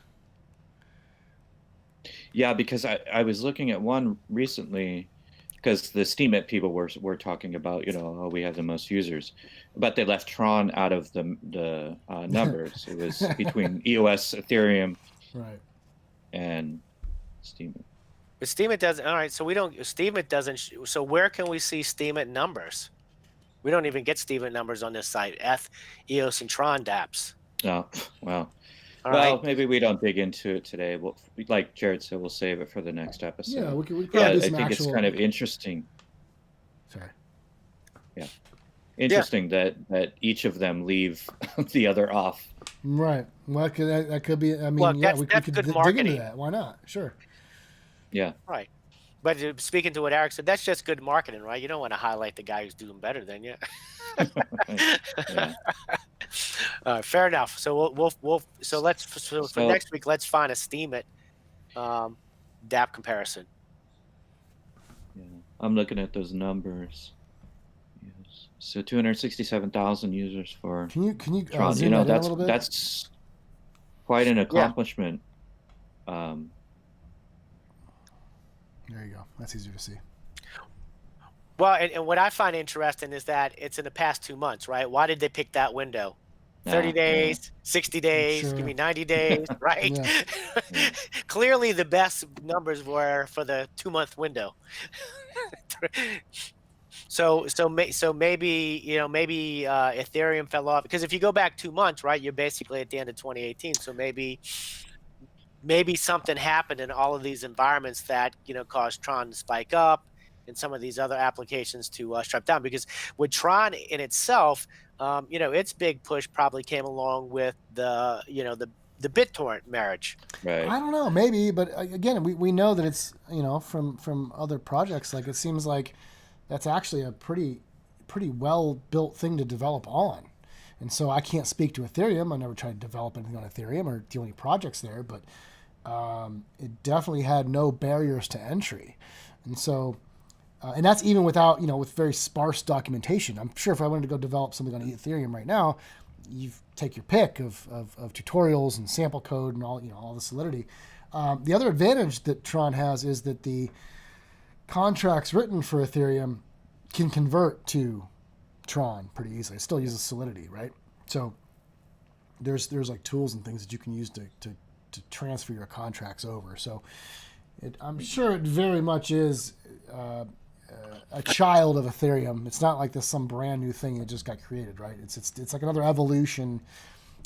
Yeah, because I was looking at one recently, because the Steemit people were talking about, we have the most users, but they left Tron out of the numbers. It was between EOS, Ethereum, Right. and Steemit. But Steemit doesn't. All right, so we don't. Steemit doesn't. So where can we see Steemit numbers? We don't even get Steemit numbers on this site. EOS, and Tron DApps. Oh, wow. All Well, right. maybe we don't dig into it today. Like Jared said, we'll save it for the next episode. Yeah, we could But probably do I some think actual. it's kind of interesting. Sorry. Interesting that each of them leave the other off. Right. Well, that could be. I mean, Look, yeah, that's we good could dig into marketing. that. Why not? Sure. Yeah. Right. But speaking to what Eric said, that's just good marketing, right? You don't want to highlight the guy who's doing better than you. Yeah. Fair enough. So for So- next week, let's find a Steemit DApp comparison. Yeah. I'm looking at those numbers. Yes. So 267,000 users for Can you Tron. zoom that in a That's little bit? that's quite an accomplishment. There you go. That's easier to see. Well, and what I find interesting is that it's in the past 2 months, right? Why did they pick that window? 30 Yeah, days, 60 days, Sure. give me 90 days, right? Yeah. Clearly, the best numbers were for the 2-month window. So maybe Ethereum fell off because if you go back 2 months, right, you're basically at the end of 2018. So maybe something happened in all of these environments that caused Tron to spike up and some of these other applications to strip down. Because with Tron in itself, its big push probably came along with the BitTorrent marriage. Right. I don't know, maybe, but again, we know that it's from other projects. Like it seems like that's actually a pretty well built thing to develop on. And so I can't speak to Ethereum. I never tried to develop anything on Ethereum or do any projects there, but it definitely had no barriers to entry. And so, and that's even without, with very sparse documentation. I'm sure if I wanted to go develop something on Ethereum right now, you take your pick of tutorials and sample code and all the solidity. The other advantage that Tron has is that the contracts written for Ethereum can convert to Tron pretty easily. It still uses Solidity, right? So there's like tools and things that you can use to transfer your contracts over. So I'm sure it very much is a child of Ethereum. It's not like some brand new thing that just got created, right? It's like another evolution.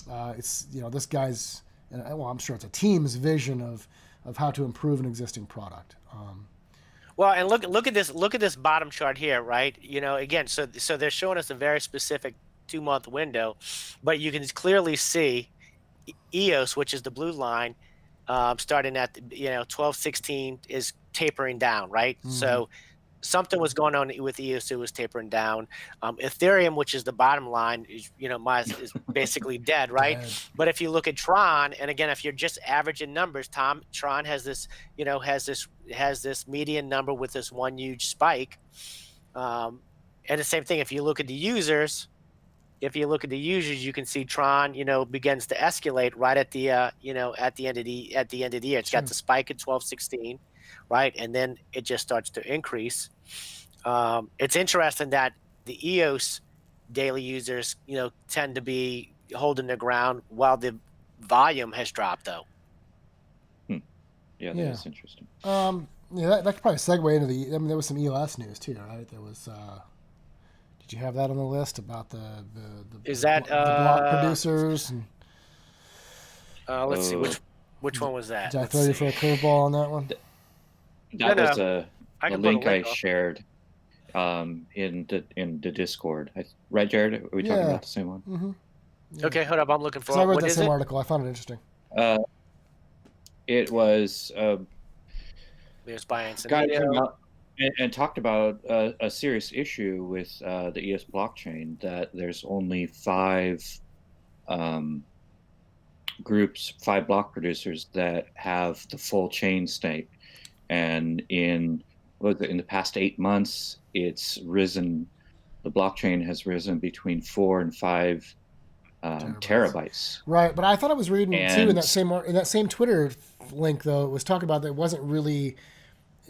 It's this guy's, well, I'm sure it's a team's vision of how to improve an existing product. Well, and look at this bottom chart here, right? Again, so they're showing us a very specific 2-month window, but you can clearly see EOS, which is the blue line, starting at 1216 is tapering down, right? Mm-hmm. something was going on with EOS. It was tapering down. Ethereum, which is the bottom line, is is basically dead, right? Dead. But if you look at Tron, and again, if you're just averaging numbers, Tron has this has this median number with this one huge spike. And the same thing if you look at the users. If you look at the users, you can see Tron, begins to escalate right at the at the end of the year. It's got the spike at 1216, right, and then it just starts to increase. It's interesting that the EOS daily users, tend to be holding their ground while the volume has dropped, though. Yeah, that's interesting. Yeah, that could probably segue into the. I mean, there was some EOS news too, right? There was. Did you have that on the list about the block producers? And, let's see which one was that. Did I throw you for a curveball on that one? That was a link I shared in the Discord. Right, Jared? Are we talking about the same one? Mm-hmm. Yeah. Okay, hold up. I'm looking for it. I read that same article. I found it interesting. It was there's by Anson. guy came out and talked about a serious issue with the EOS blockchain, that there's only 5 groups, 5 block producers that have the full chain state, and in the past 8 months, it's risen. The blockchain has risen between 4 and 5 terabytes. Right, but I thought I was reading too in that same Twitter link, though, it was talking about that it wasn't really.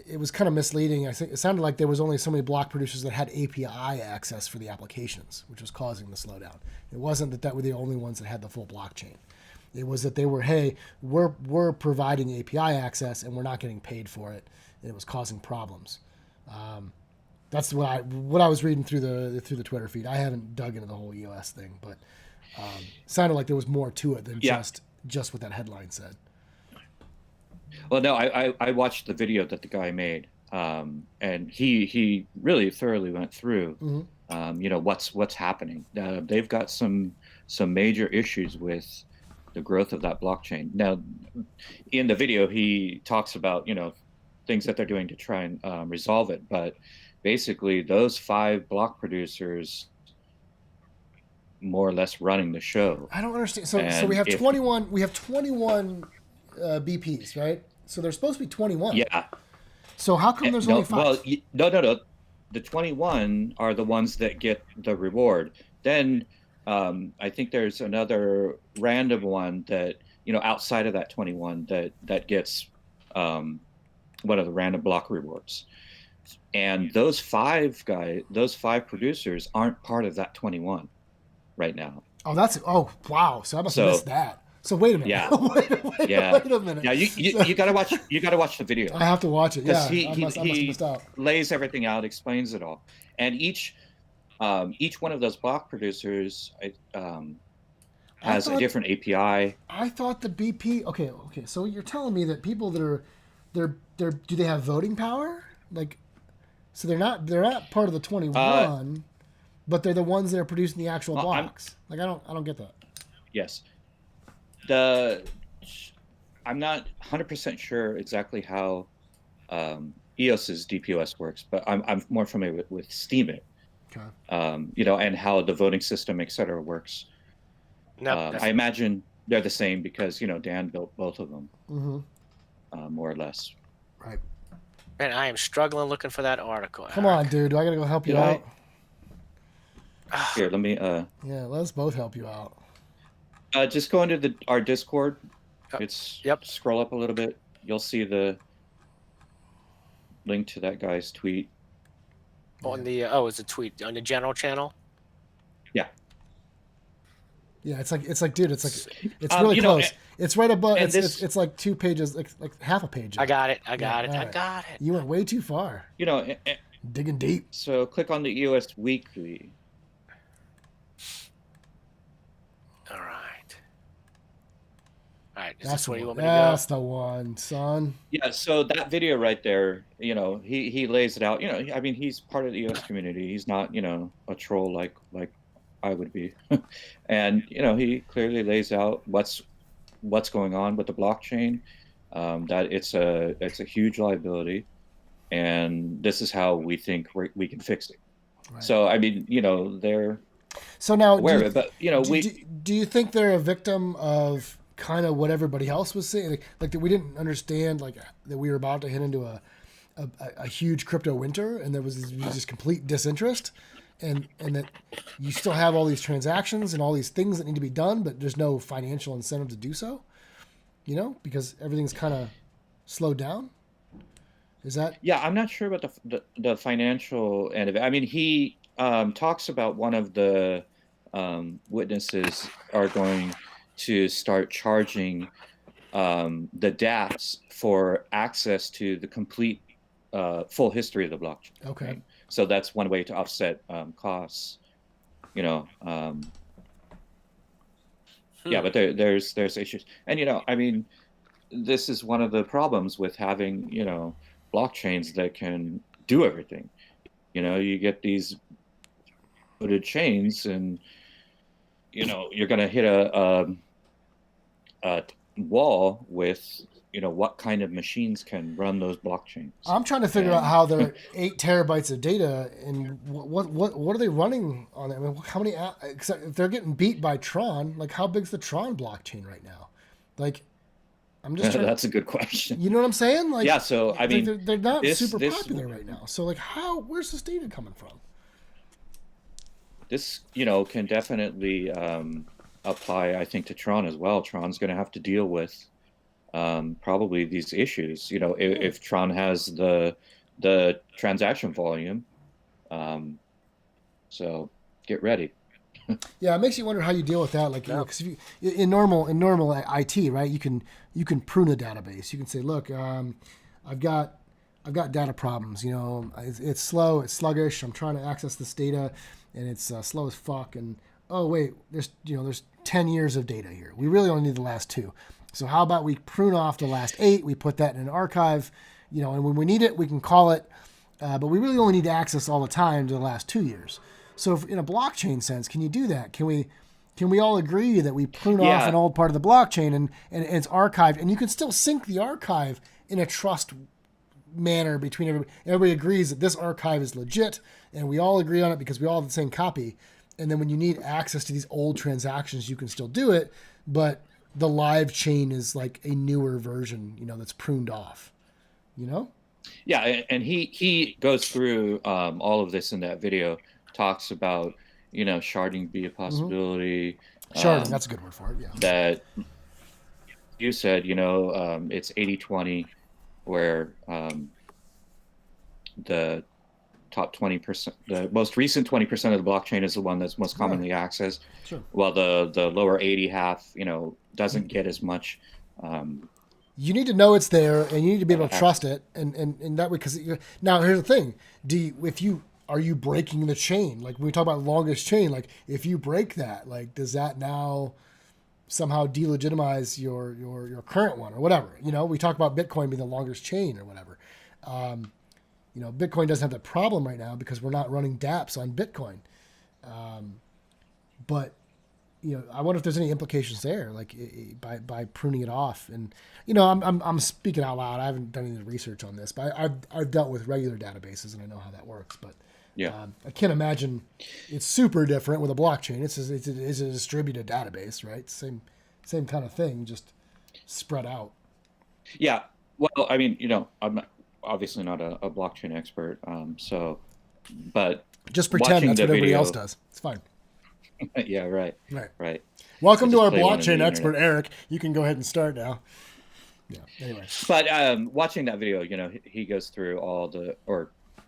It was kind of misleading. I think it sounded like there was only so many block producers that had API access for the applications, which was causing the slowdown. It wasn't that were the only ones that had the full blockchain. It was that they were, hey, we're providing API access and we're not getting paid for it, and it was causing problems. That's what I was reading through the Twitter feed. I haven't dug into the whole EOS thing, but sounded like there was more to it than just what that headline said. Well, no, I watched the video that the guy made, and he really thoroughly went through, what's happening. They've got some major issues with the growth of that blockchain. Now, in the video, he talks about things that they're doing to try and resolve it, but basically, those 5 block producers more or less running the show. I don't understand. So we have 21. We have 21. BPs, right? So there's supposed to be 21. Yeah. So how come there's only 5? Well, no. The 21 are the ones that get the reward. Then I think there's another random one that outside of that 21 that gets one of the random block rewards. And those 5 producers aren't part of that 21 right now. Oh wow! So I must have missed that. So wait a minute. Yeah. wait a minute. Yeah, you gotta watch. You gotta watch the video. I have to watch it. Yeah, he I must have missed out. Lays everything out, explains it all, and each one of those block producers has a different API. I thought the BP. Okay. So you're telling me that people that are, do they have voting power? Like, so they're not part of the 21, but they're the ones that are producing the actual blocks. I don't get that. Yes. I'm not 100% sure exactly how EOS's DPoS works, but I'm more familiar with Steemit. Okay. And how the voting system, et cetera, works. No, I imagine they're the same because Dan built both of them, more or less. Right. Man, I am struggling looking for that article. Come on, dude. Do I gotta go help you out? Here, let me. Yeah, let's both help you out. Just go into our Discord. Yep. Scroll up a little bit. You'll see the link to that guy's tweet. On the it's a tweet on the general channel. Yeah. Yeah, it's like, dude, it's really close. It's right above. It's like 2 pages, like half a page. I got it. I got it. You went way too far. Digging deep. So click on the EOS Weekly. All right. Is That's this where you want me That's to go? the one, son. Yeah. So that video right there, he lays it out. I mean, he's part of the EOS community. He's not, a troll like I would be, and he clearly lays out what's going on with the blockchain. That it's a huge liability, and this is how we think we can fix it. Right. So I mean, they're So now, aware of it, but do you think they're a victim of kind of what everybody else was saying, like that we didn't understand, like that we were about to hit into a huge crypto winter, and there was this complete disinterest, and that you still have all these transactions and all these things that need to be done, but there's no financial incentive to do so, because everything's kind of slowed down. Is that? Yeah, I'm not sure about the financial end of it. I mean, he talks about one of the witnesses are going to start charging the dApps for access to the complete full history of the blockchain. Okay. Right? So that's one way to offset costs. Yeah, but there's issues, and I mean, this is one of the problems with having blockchains that can do everything. You get these coded chains, and you're going to hit a wall with what kind of machines can run those blockchains. I'm trying to figure out how they're 8 terabytes of data, and what are they running on it? I mean, how many? Except if they're getting beat by Tron, like how big's the Tron blockchain right now? Like, I'm just trying. That's a good question. You know what I'm saying? Like, yeah. So I mean, they're not super popular right now. So like, where's this data coming from? This can definitely apply, I think, to Tron as well. Tron's going to have to deal with probably these issues. If Tron has the transaction volume, so get ready. Yeah, it makes you wonder how you deal with that. Like, because in normal IT, right, you can prune a database. You can say, look, I've got data problems. It's slow, it's sluggish. I'm trying to access this data, and it's slow as fuck. And oh wait, there's 10 years of data here. We really only need the last 2. So how about we prune off the last 8? We put that in an archive, and when we need it, we can call it. But we really only need access all the time to the last 2 years. So in a blockchain sense, can you do that? Can we all agree that we prune off an old part of the blockchain and it's archived, and you can still sync the archive in a trust manner between everybody? Everybody agrees that this archive is legit, and we all agree on it because we all have the same copy. And then when you need access to these old transactions, you can still do it, but the live chain is like a newer version, that's pruned off, Yeah, and he goes through all of this in that video. Talks about sharding be a possibility. Sharding, that's a good word for it. Yeah. That you said it's 80-20, where the top 20%, the most recent 20% of the blockchain is the one that's most commonly accessed. Sure. While the lower 80 half, doesn't get as much. You need to know it's there, and you need to be able to trust it, and that way. Because now here's the thing: are you breaking the chain? Like when we talk about longest chain, like if you break that, like does that now somehow delegitimize your current one or whatever? We talk about Bitcoin being the longest chain or whatever. Bitcoin doesn't have that problem right now because we're not running dApps on Bitcoin. But I wonder if there's any implications there, like by pruning it off. And I'm speaking out loud. I haven't done any research on this, but I've dealt with regular databases and I know how that works. But I can't imagine it's super different with a blockchain. It's a distributed database, right? Same kind of thing, just spread out. Yeah. Well, I mean, I'm obviously not a blockchain expert, but just pretend that's what everybody else does. It's fine. Yeah, right. Welcome to our blockchain expert, Eric. You can go ahead and start now. Yeah. Anyway. But watching that video, he goes through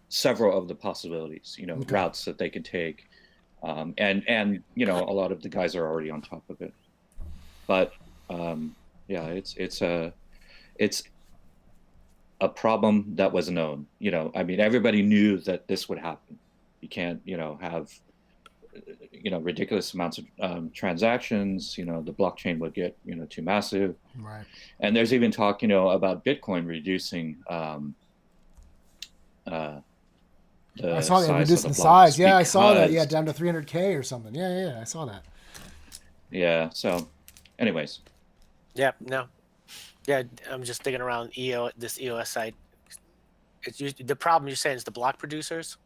several of the possibilities, routes that they could take, and a lot of the guys are already on top of it. But it's a problem that was known. I mean, everybody knew that this would happen. You can't, have ridiculous amounts of transactions. The blockchain would get too massive. Right. And there's even talk about Bitcoin reducing I saw that reducing the size. Yeah, I saw that. Yeah, down to 300K or something. Yeah, I saw that. Yeah. So, anyways. Yeah. No. Yeah, I'm just digging around this EOS site. the problem you're saying is the block producers.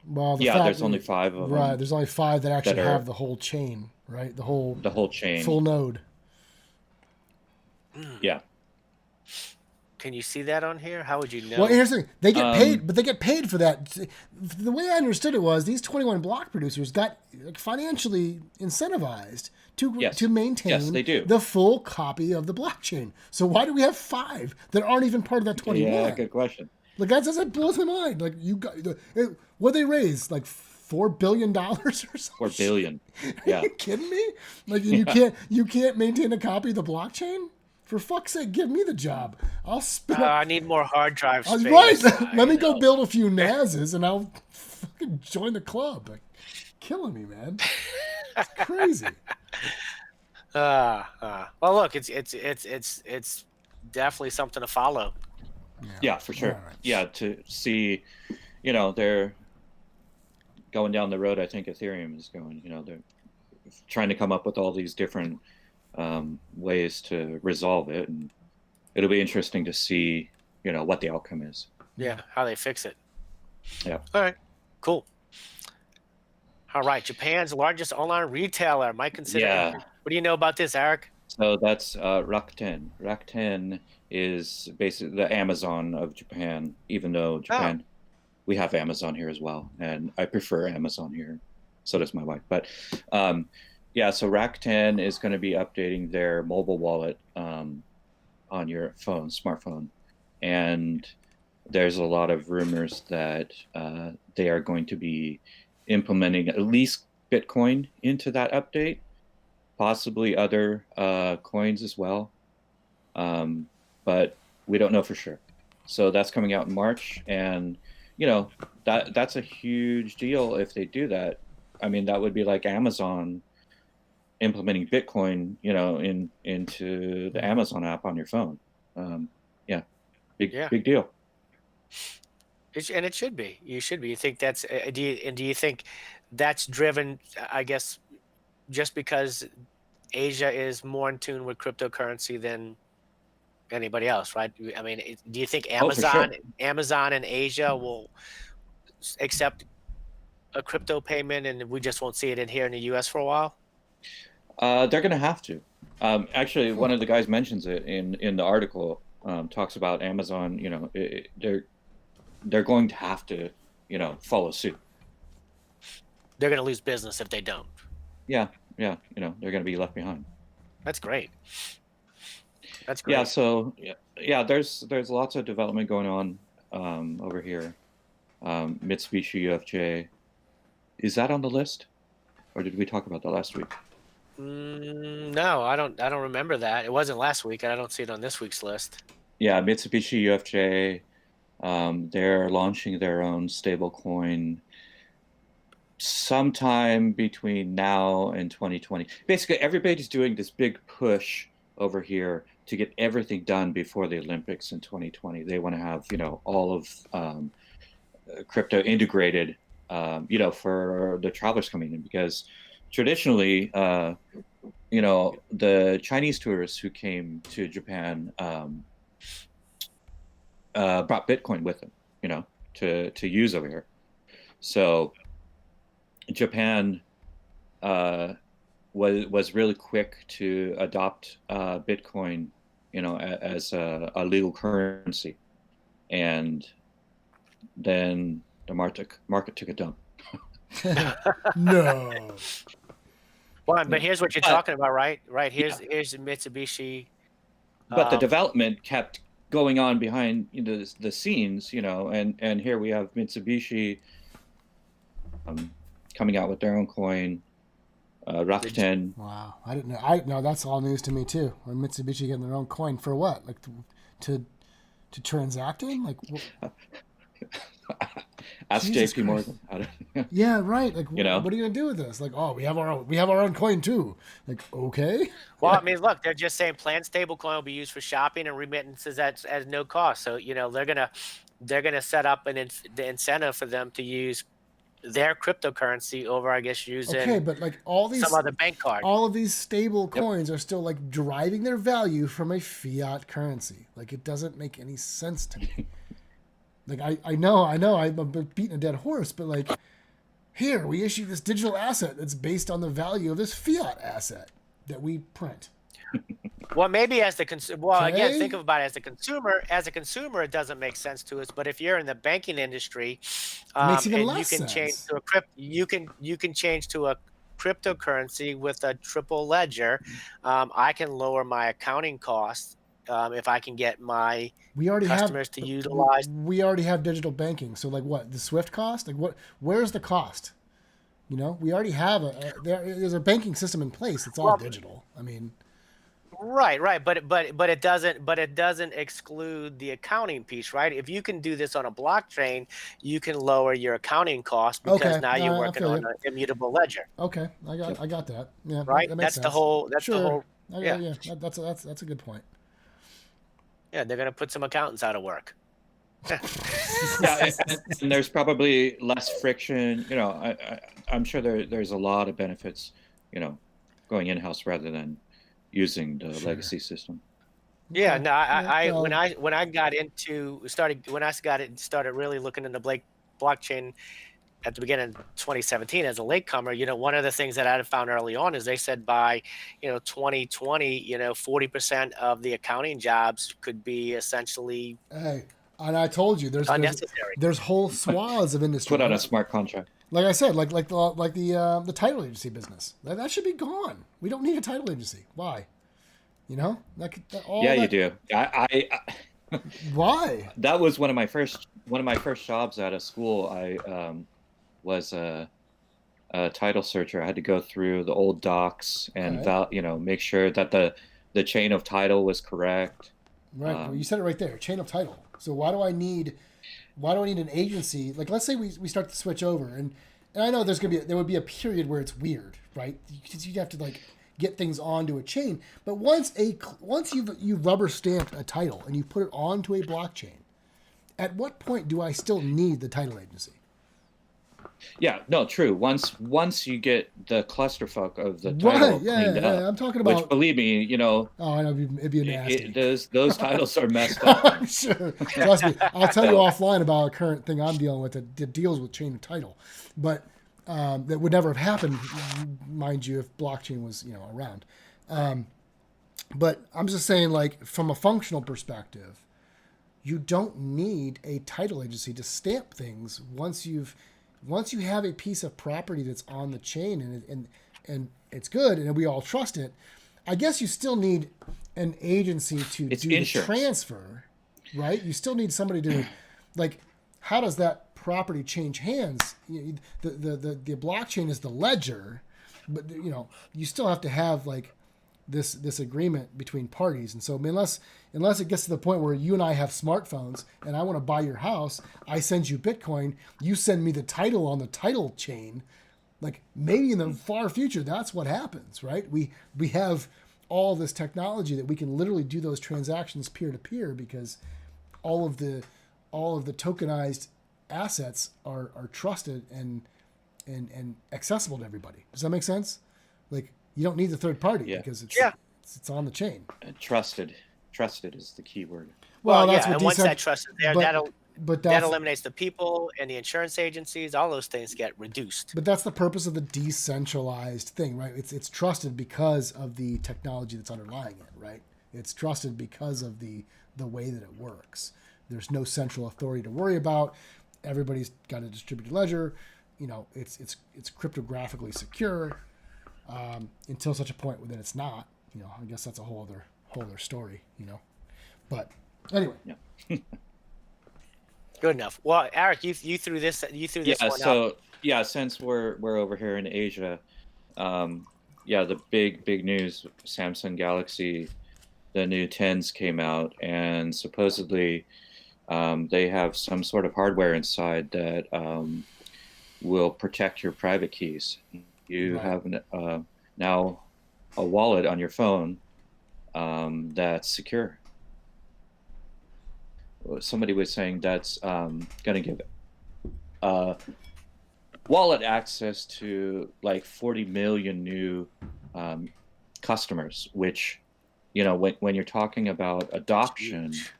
Well, the Yeah, fact there's that, only 5 of right, them there's only 5 that actually that are have the whole chain, right? The whole the whole chain. full node. Yeah. Can you see that on here? How would you Well, know? here's the thing. They get paid, Um, but they get paid for that. The way I understood it was these 21 block producers got like, financially incentivized to yes. maintain Yes, they do. the full copy of the blockchain. So why do we have 5 that aren't even part of that 21? Yeah, good question. Like that blows my mind. Like you got what they raised like $4 billion or something. 4 billion. Are Yeah. you kidding me? Like Yeah. you can't maintain a copy of the blockchain? For fuck's sake, give me the job. I'll spin up. I need more hard drive I was space. right. Let me go know. build a few NASs and I'll fucking join the club. Like, killing me, man. It's crazy. Well, look, it's definitely something to follow. Yeah, for sure. All right. Yeah, to see, they're going down the road. I think Ethereum is going. They're trying to come up with all these different ways to resolve it, and it'll be interesting to see, what the outcome is. Yeah, how they fix it. Yeah. All right, cool. All right, Japan's largest online retailer might consider. Yeah. What do you know about this, Eric? So that's Rakuten. Rakuten is basically the Amazon of Japan, even though Japan, we have Amazon here as well. And I prefer Amazon here. So does my wife. But yeah, so Rakuten is going to be updating their mobile wallet on your phone, smartphone. And there's a lot of rumors that they are going to be implementing at least Bitcoin into that update. Possibly other coins as well, but we don't know for sure. So that's coming out in March, and that's a huge deal if they do that. I mean, that would be like Amazon implementing Bitcoin, into the Amazon app on your phone. Yeah, big deal. And it should be. You should be. You think that's? Do you think that's driven? I guess just because Asia is more in tune with cryptocurrency than anybody else, right? I mean, do you think Oh, for sure. Amazon and Asia will accept a crypto payment, and we just won't see it in here in the U.S. for a while? They're going to have to. Actually, one of the guys mentions it in the article. Talks about Amazon. They're going to have to, follow suit. They're going to lose business if they don't. Yeah, they're going to be left behind. That's great. That's great. Yeah, so there's lots of development going on over here. Mitsubishi UFJ, is that on the list, or did we talk about that last week? No, I don't remember that. It wasn't last week, and I don't see it on this week's list. Yeah, Mitsubishi UFJ, they're launching their own stable coin sometime between now and 2020. Basically, everybody's doing this big push over here to get everything done before the Olympics in 2020. They want to have, all of crypto integrated, for the travelers coming in, because traditionally, the Chinese tourists who came to Japan brought Bitcoin with them, to use over here. So Japan was really quick to adopt Bitcoin, as a legal currency, and then the market took a dump. No. Well, but here's what you're talking about, right? Right. Here's Mitsubishi. But the development kept going on behind the scenes, and here we have Mitsubishi coming out with their own coin, Rakuten. Wow, I didn't know. No, that's all news to me too. When Mitsubishi getting their own coin for what? Like to transact in? Like Ask Jesus JP Christ. Morgan. Yeah, right. Like You know? what are you gonna do with this? Like, oh, we have our own coin too. Like, okay. Well, I mean, look, they're just saying planned stablecoin will be used for shopping and remittances at no cost. So they're gonna set up the incentive for them to use their cryptocurrency over, I guess, using Okay, but like all these some other bank card. all of these stable coins are still like deriving their value from a fiat currency. Like it doesn't make any sense to me. Like I know I'm beating a dead horse, but like here we issue this digital asset that's based on the value of this fiat asset that we print. Well, maybe as the consumer. Well, again, Okay. think about it as the consumer. As a consumer, it doesn't make sense to us. But if you're in the banking industry, It makes even and less you can change sense. to a you can change to a cryptocurrency with a triple ledger. I can lower my accounting costs if I can get my We already have customers to utilize. we already have digital banking. So like what? The Swift cost? Like what where's the cost? You know, we already have there's a banking system in place. It's all Well, digital. I mean, right, but it doesn't exclude the accounting piece, right? If you can do this on a blockchain, you can lower your accounting costs because okay, now you're I working feel on you. an immutable ledger, Okay, I got that. Yeah, right? that makes That's the sense. whole. That's the Sure. whole. Yeah, Yeah, that's a good point. yeah. They're gonna put some accountants out of work. Yeah, and there's probably less friction. You know, I'm sure there's a lot of benefits. You know, going in house rather than using the legacy system. Yeah, Okay. no, Yeah, well, when I got into started when I got it started really looking into blockchain at the beginning of 2017 as a latecomer, one of the things that I had found early on is they said by, 2020, 40% of the accounting jobs could be essentially hey, and I told you unnecessary. there's whole swaths of industry. Put out a smart contract. Like I said, the title agency business. That should be gone. We don't need a title agency. Why? You know, all Yeah, that, you do. I Why? that was one of my first jobs out of school. I was a title searcher. I had to go through the old docs and Okay. make sure that the chain of title was correct. Right. Well, you said it right there. Chain of title. So why do I need an agency? Like, let's say we start to switch over, and I know there would be a period where it's weird, right? Because you'd have to like get things onto a chain. But once you've rubber stamped a title and you put it onto a blockchain, at what point do I still need the title agency? Yeah, no, true. Once you get the clusterfuck of the Right. title Yeah. cleaned Yeah. up, I'm talking which about. believe me, Oh, I know it'd be a nasty. those titles are messed up. I'm sure. Trust me. I'll tell you So, offline about a current thing I'm dealing with that deals with chain of title, but that would never have happened, mind you, if blockchain was around. But I'm just saying, like from a functional perspective, you don't need a title agency to stamp things once you have a piece of property that's on the chain and it's good and we all trust it. I guess you still need an agency to it's do insurance. the transfer, right? You still need somebody to, like, how does that property change hands? The blockchain is the ledger, but you still have to have like this agreement between parties. And so unless it gets to the point where you and I have smartphones and I want to buy your house, I send you Bitcoin, you send me the title on the title chain, like maybe in the far future that's what happens, right? We have all this technology that we can literally do those transactions peer to peer because all of the tokenized assets are trusted and accessible to everybody. Does that make sense? Like you don't need the third party Yeah. because Yeah. it's on the chain. Trusted is the key word. Well, that's yeah, what and once that trust is there, but that that's eliminates the people and the insurance agencies. All those things get reduced. but that's the purpose of the decentralized thing, right? It's trusted because of the technology that's underlying it, right? It's trusted because of the way that it works. There's no central authority to worry about. Everybody's got a distributed ledger. It's cryptographically secure until such a point that it's not. I guess that's a whole other story. But anyway, Yeah. Good enough. Well, Eric, you threw this Yeah, one out. so yeah, since we're over here in Asia, yeah, the big news, Samsung Galaxy, the new 10s came out, and supposedly they have some sort of hardware inside that will protect your private keys. You Right. have now a wallet on your phone that's secure. Somebody was saying that's going to give wallet access to like 40 million new customers, which, when you're talking about adoption, Huge.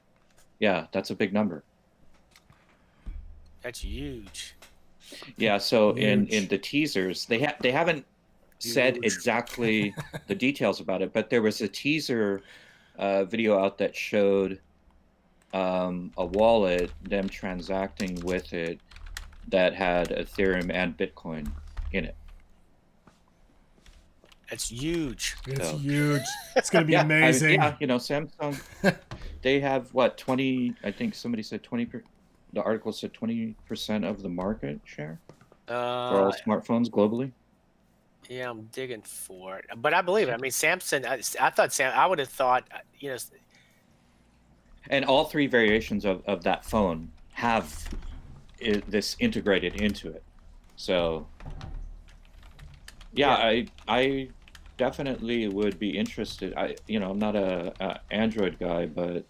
yeah, that's a big number. That's huge. Yeah, so in Huge. the teasers, they haven't said Huge. exactly the details about it, but there was a teaser video out that showed a wallet, them transacting with it, that had Ethereum and Bitcoin in it. That's huge. It's So, huge. It's gonna be yeah, amazing. Samsung, they have what, 20, I think somebody said 20, the article said 20% of the market share for all smartphones globally. Yeah, I'm digging for it, but I believe it. I mean, Samsung. I thought I would have thought, And all three variations of that phone have this integrated into it. So, yeah, I definitely would be interested. I'm not a Android guy, but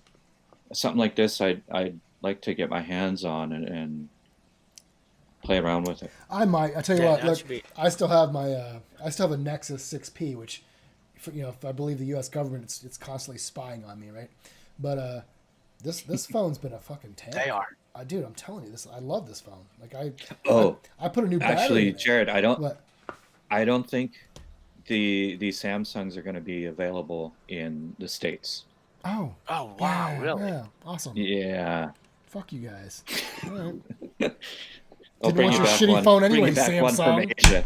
something like this, I'd like to get my hands on and play around with it. I might. I tell you Yeah, what. that Look, should be- I still have my. I still have a Nexus 6P, which, if I believe the U.S. government, it's constantly spying on me, right? But this phone's been a fucking tank. They are. Dude, I'm telling you this. I love this phone. Like I put a new battery Actually, in it. Jared, I What? don't think the Samsungs are going to be available in the States. Oh. Oh wow, Yeah, really? yeah. Awesome. Yeah. Fuck you guys. All right. I'll Didn't bring want you your back shitty one. phone Bring anyway, you back one from Samsung. Asia.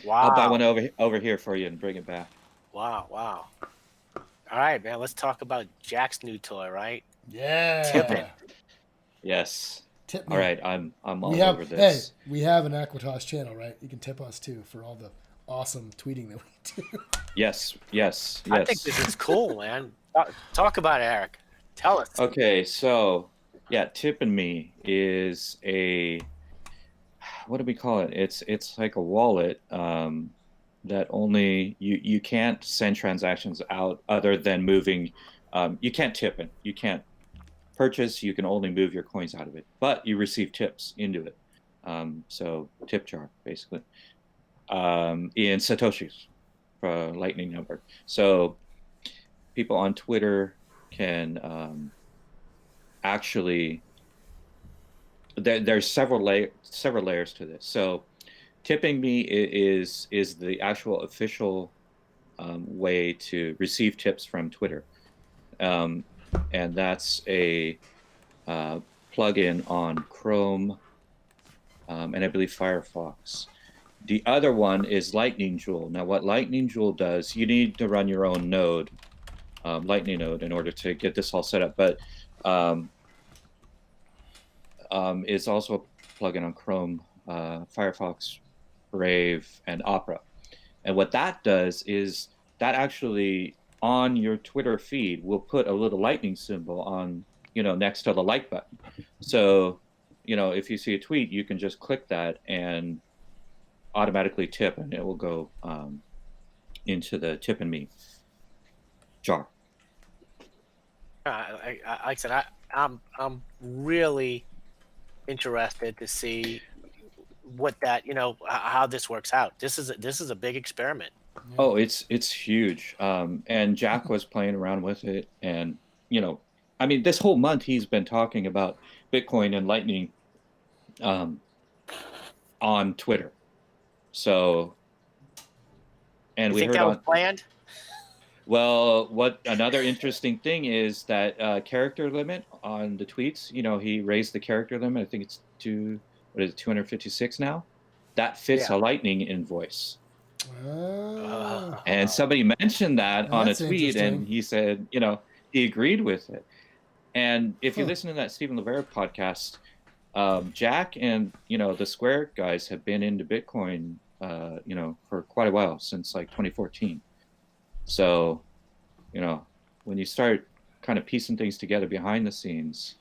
Wow. I'll buy one over here for you and bring it back. Wow. Wow. All right, man. Let's talk about Jack's new toy, right? Yeah. Tip it. Yes. Tip me. All right, I'm all We have, over this. Hey, we have an Acuitas channel, right? You can tip us too for all the awesome tweeting that we do. Yes. I think this is cool, man. Talk about it, Eric. Tell us. Okay, so yeah, Tippin' Me is what do we call it? It's like a wallet that only you can't send transactions out other than moving. You can't tip it. You can't purchase. You can only move your coins out of it, but you receive tips into it. So tip jar basically in satoshis for Lightning Network. So people on Twitter can actually there's several layers to this. So Tipping Me is the actual official way to receive tips from Twitter, and that's a plugin on Chrome and I believe Firefox. The other one is Lightning Joule. Now, what Lightning Joule does, you need to run your own node, Lightning node, in order to get this all set up. But it's also a plugin on Chrome, Firefox, Brave, and Opera. And what that does is that actually on your Twitter feed will put a little lightning symbol on, next to the like button. So, if you see a tweet, you can just click that and automatically tip, and it will go into the Tippin' Me jar. Like I said, I'm really interested to see what that how this works out. This is a big experiment. Oh, it's huge. And Jack was playing around with it, and this whole month he's been talking about Bitcoin and Lightning on Twitter. So, and You we think heard that was planned? Well, what another interesting thing is that character limit on the tweets. He raised the character limit. I think it's 256 now. That fits a Lightning invoice. And somebody mentioned that on a tweet, and he said, he agreed with it. And if you listen to that Stephen Levera podcast, Jack and the Square guys have been into Bitcoin, for quite a while, since like 2014. So, when you start kind of piecing things together behind the scenes,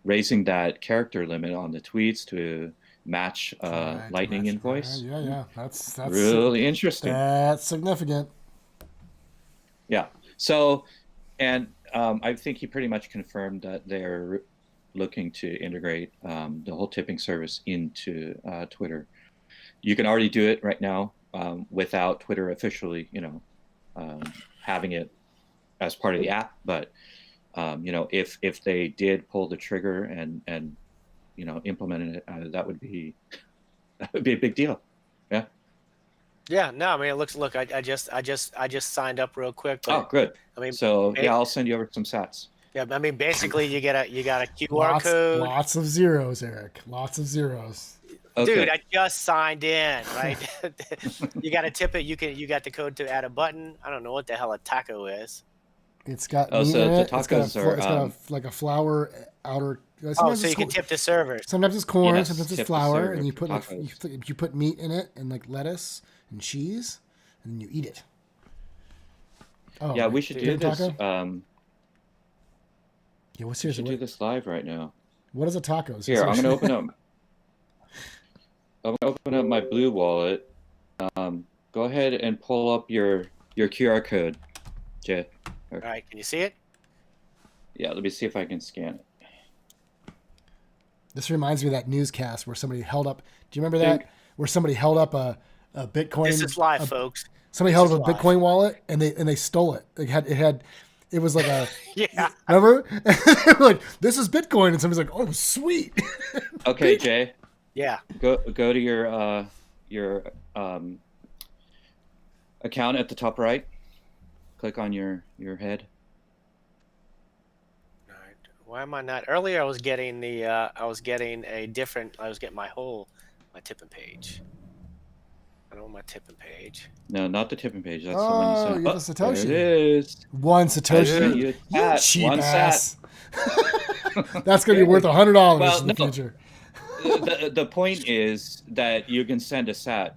raising that character limit on the tweets to match Lightning invoice. Yeah. That's really interesting. That's significant. Yeah. So, and I think he pretty much confirmed that they're looking to integrate the whole tipping service into Twitter. You can already do it right now without Twitter officially, having it as part of the app. But if they did pull the trigger and implemented it, that would be a big deal. Yeah. Yeah, no, I mean, it looks. Look, I just signed up real quick. But Oh, good. I mean, so yeah, I'll send you over some sats. yeah, I mean, basically, you got a QR code. Lots of zeros, Eric. Lots of zeros. Okay. Dude, I just signed in, right? You got to tip it. You got the code to add a button. I don't know what the hell a taco is. It's got Oh, meat so in the it. It's got, tacos are, it's got like a flour outer. Oh, sometimes so you it's can tip the servers. Sometimes it's corn, Yes, sometimes it's tip the flour, server and you for put like tacos. you put meat in it and like lettuce and cheese, and then you eat it. Oh, Yeah, right. we should do Chicken this. taco? Yeah, well, We seriously, should do this live right now. what is a taco? Here, I'm gonna open up. I'm gonna open up my Blue Wallet. Go ahead and pull up your QR code, Jay. All right, can you see it? Yeah, let me see if I can scan it. This reminds me of that newscast where somebody held up. Do you remember that? Where somebody held up a Bitcoin. This is live, folks. Somebody held This up a is live. Bitcoin wallet and they stole it. It was like a Yeah. remember? Like, this is Bitcoin, and somebody's like, oh, sweet. Okay, Jay. Yeah. Go to your account at the top right. Click on your head. All right. Why am I not? Earlier, I was getting my tipping page. I don't want my tipping page. No, not the tipping page. That's the one you sent. you have the Satoshi. There it is. One I Satoshi. sent you a You sat. cheap One ass. sat. That's gonna be worth $100 Well, in the no. future. The point is that you can send a sat,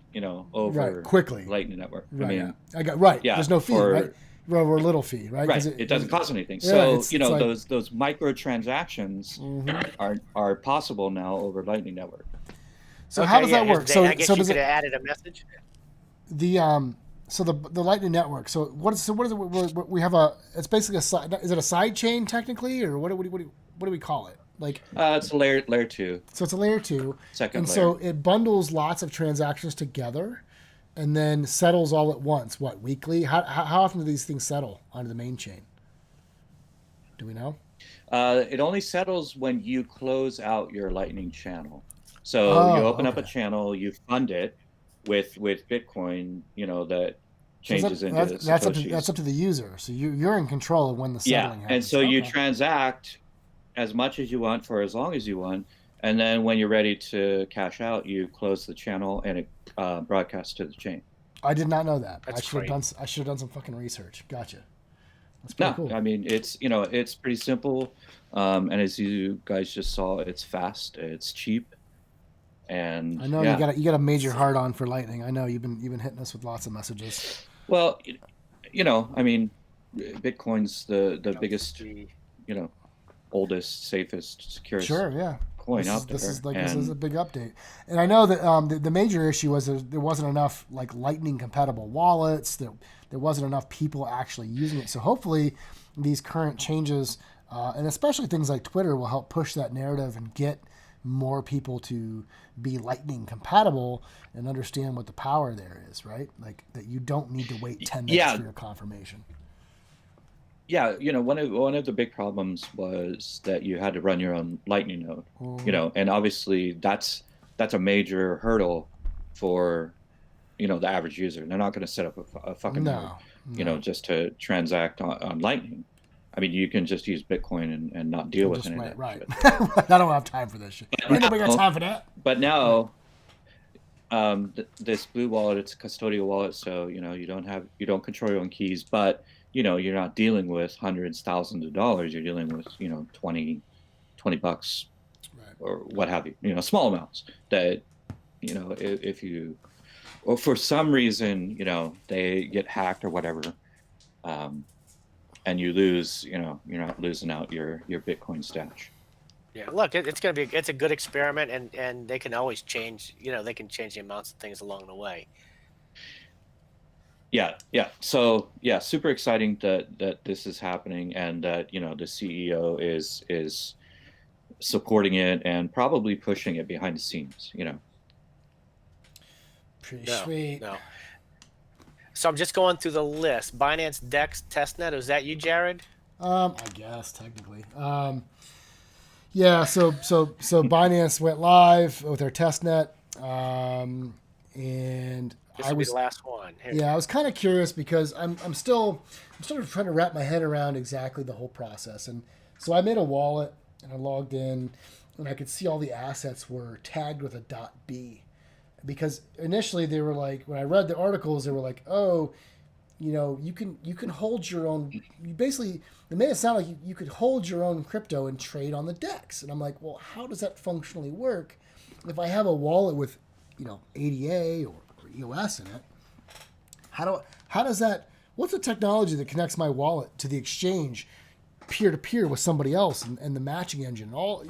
over Right, quickly. Lightning Network. Right. I mean, I got right. yeah, There's no fee, for- right? Or little fee, right? 'Cause right. It doesn't cost anything. Yeah, So it's like- those microtransactions Mhm. are possible now over Lightning Network. So how does that here's work? the- So I guess you does could it have added a message. the Lightning Network? So what is it? We have it's basically a side. Is it a side chain technically, or what do we call it? Like It's a layer 2. so it's a layer 2, Second and layer. so it bundles lots of transactions together, and then settles all at once. What, weekly? How often do these things settle onto the main chain? Do we know? It only settles when you close out your Lightning channel. So you open up a okay. channel, you fund it with Bitcoin, that So is changes that- into that's Satoshis. up to the user. So you're in control of when the settling happens. and so you Okay. transact as much as you want for as long as you want, and then when you're ready to cash out, you close the channel and it broadcasts to the chain. I did not know that. That's I should great. have done some fucking research. Gotcha. That's pretty No, cool. I mean it's pretty simple, and as you guys just saw, it's fast, it's cheap, and I know yeah. you got a major hard on for Lightning. I know you've been hitting us with lots of messages. Well, I mean, Bitcoin's the biggest, oldest, safest, securest Sure, yeah. coin This out there. this is a big update, and I know that the major issue was there wasn't enough like Lightning compatible wallets. There wasn't enough people actually using it. So hopefully, these current changes, and especially things like Twitter, will help push that narrative and get more people to be Lightning compatible and understand what the power there is. Right, like that you don't need to wait 10 minutes Yeah. for your confirmation. Yeah, one of the big problems was that you had to run your own Lightning node, and obviously that's a major hurdle for the average user. They're not going to set up a fucking node, just to transact on Lightning. I mean, you can just use Bitcoin and not deal with any of that right. shit. I don't have time for this shit. Ain't nobody got time for that. But now, this Blue Wallet, it's a custodial wallet, so you don't control your own keys, but you're not dealing with hundreds, thousands of dollars. You're dealing with $20 Right. or what have you. Small amounts that if you, or for some reason they get hacked or whatever, and you lose, you're not losing out your Bitcoin stash. Yeah, look, it's a good experiment, and they can always change. They can change the amounts of things along the way. Yeah. So yeah, super exciting that this is happening, and that the CEO is supporting it and probably pushing it behind the scenes, you know. Pretty No, sweet. no. So I'm just going through the list. Binance Dex Testnet. Was that you, Jared? I guess technically. Yeah. So Binance went live with their testnet, and This I will be the was last one. Here. yeah I was kind of curious because I'm still trying to wrap my head around exactly the whole process. And so I made a wallet and I logged in, and I could see all the assets were tagged with a .b, because initially they were like, when I read the articles, they were like, oh, you can hold your own. You basically, it made it sound like you could hold your own crypto and trade on the DEX. And I'm like, well, how does that functionally work if I have a wallet with ADA or EOS in it? How does that? What's the technology that connects my wallet to the exchange, peer to peer with somebody else, and the matching engine, all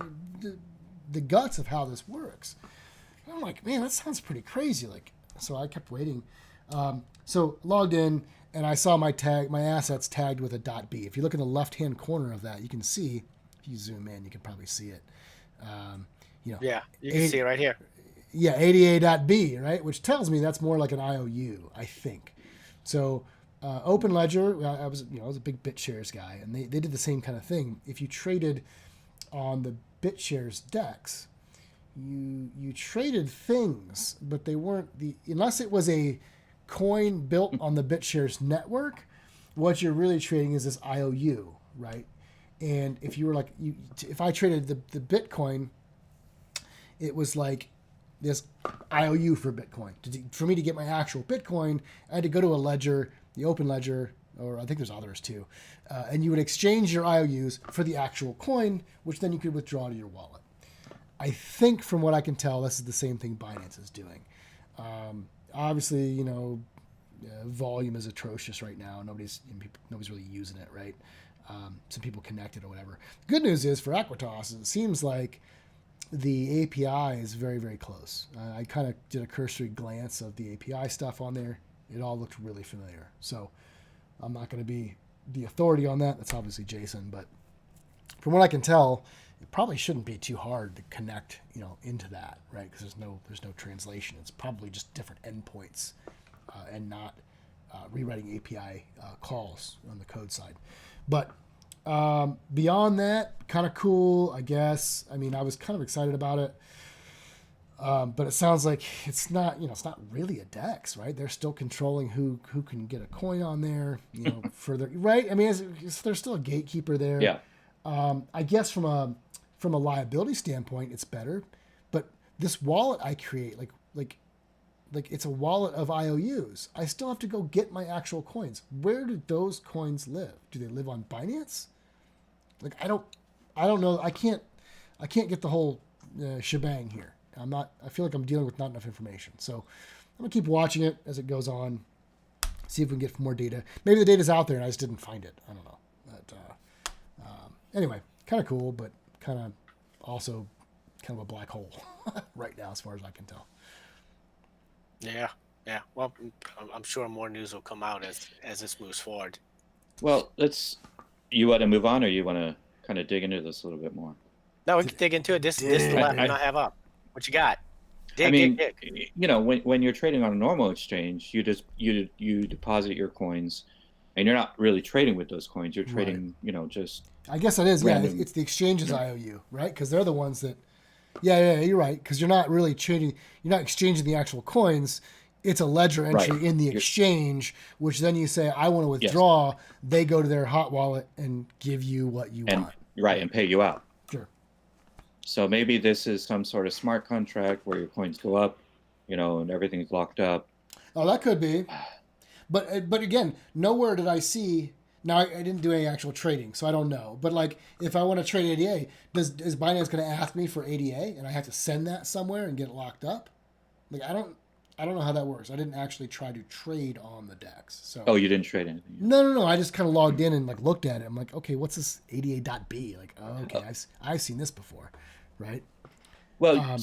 the guts of how this works? And I'm like, man, that sounds pretty crazy. Like, so I kept waiting. So logged in, and I saw my assets tagged with a .b. If you look in the left-hand corner of that, you can see. If you zoom in, you can probably see it. Yeah, you can see it right here. Yeah, ADA.B, right? Which tells me that's more like an IOU, I think. So Open Ledger, I was a big BitShares guy, and they did the same kind of thing. If you traded on the BitShares DEX, you traded things, but they weren't unless it was a coin built on the BitShares network. What you're really trading is this IOU, right? And if you were like, if I traded the Bitcoin, it was like this IOU for Bitcoin. For me to get my actual Bitcoin, I had to go to a ledger, the Open Ledger, or I think there's others too, and you would exchange your IOUs for the actual coin, which then you could withdraw to your wallet. I think from what I can tell, this is the same thing Binance is doing. Obviously, volume is atrocious right now. Nobody's really using it, right? Some people connected or whatever. The good news is for Acuitas, it seems like the API is very, very close. I kind of did a cursory glance of the API stuff on there. It all looked really familiar. So I'm not going to be the authority on that. That's obviously Jason, but from what I can tell, it probably shouldn't be too hard to connect, into that, right? Because there's no translation. It's probably just different endpoints, and not rewriting API calls on the code side. But beyond that, kind of cool, I guess. I mean, I was kind of excited about it, but it sounds like it's not really a DEX, right? They're still controlling who can get a coin on there, further, right? I mean, there's still a gatekeeper there. Yeah. I guess from a liability standpoint, it's better. But this wallet I create, like it's a wallet of IOUs. I still have to go get my actual coins. Where do those coins live? Do they live on Binance? Like, I don't know. I can't get the whole shebang here. I feel like I'm dealing with not enough information. So I'm gonna keep watching it as it goes on. See if we can get more data. Maybe the data's out there and I just didn't find it. I don't know. But anyway, kind of cool, but kind of also kind of a black hole right now, as far as I can tell. Yeah. Well, I'm sure more news will come out as this moves forward. Well, you want to move on, or you want to kind of dig into this a little bit more? No, we can dig into it. This is the last one I have up. What you got? Dig. When you're trading on a normal exchange, you deposit your coins, and you're not really trading with those coins. You're trading, just. I guess it is. Random. Yeah, it's the exchange's IOU, right? Because they're the ones that. Yeah, you're right. Because you're not really trading. You're not exchanging the actual coins. It's a ledger entry in the exchange, which then you say, I want to withdraw. Yes. They go to their hot wallet and give you what you want. Right, and pay you out. Sure. So maybe this is some sort of smart contract where your coins go up, and everything's locked up. Oh, that could be. But again, nowhere did I see. Now, I didn't do any actual trading, so I don't know. But like, if I want to trade ADA, is Binance going to ask me for ADA, and I have to send that somewhere and get it locked up? Like, I don't know how that works. I didn't actually try to trade on the DEX. So. Oh, you didn't trade anything? No. I just kind of logged in and looked at it. I'm like, okay, what's this ADA.B? Like, oh, okay, I've seen this before, right? Well,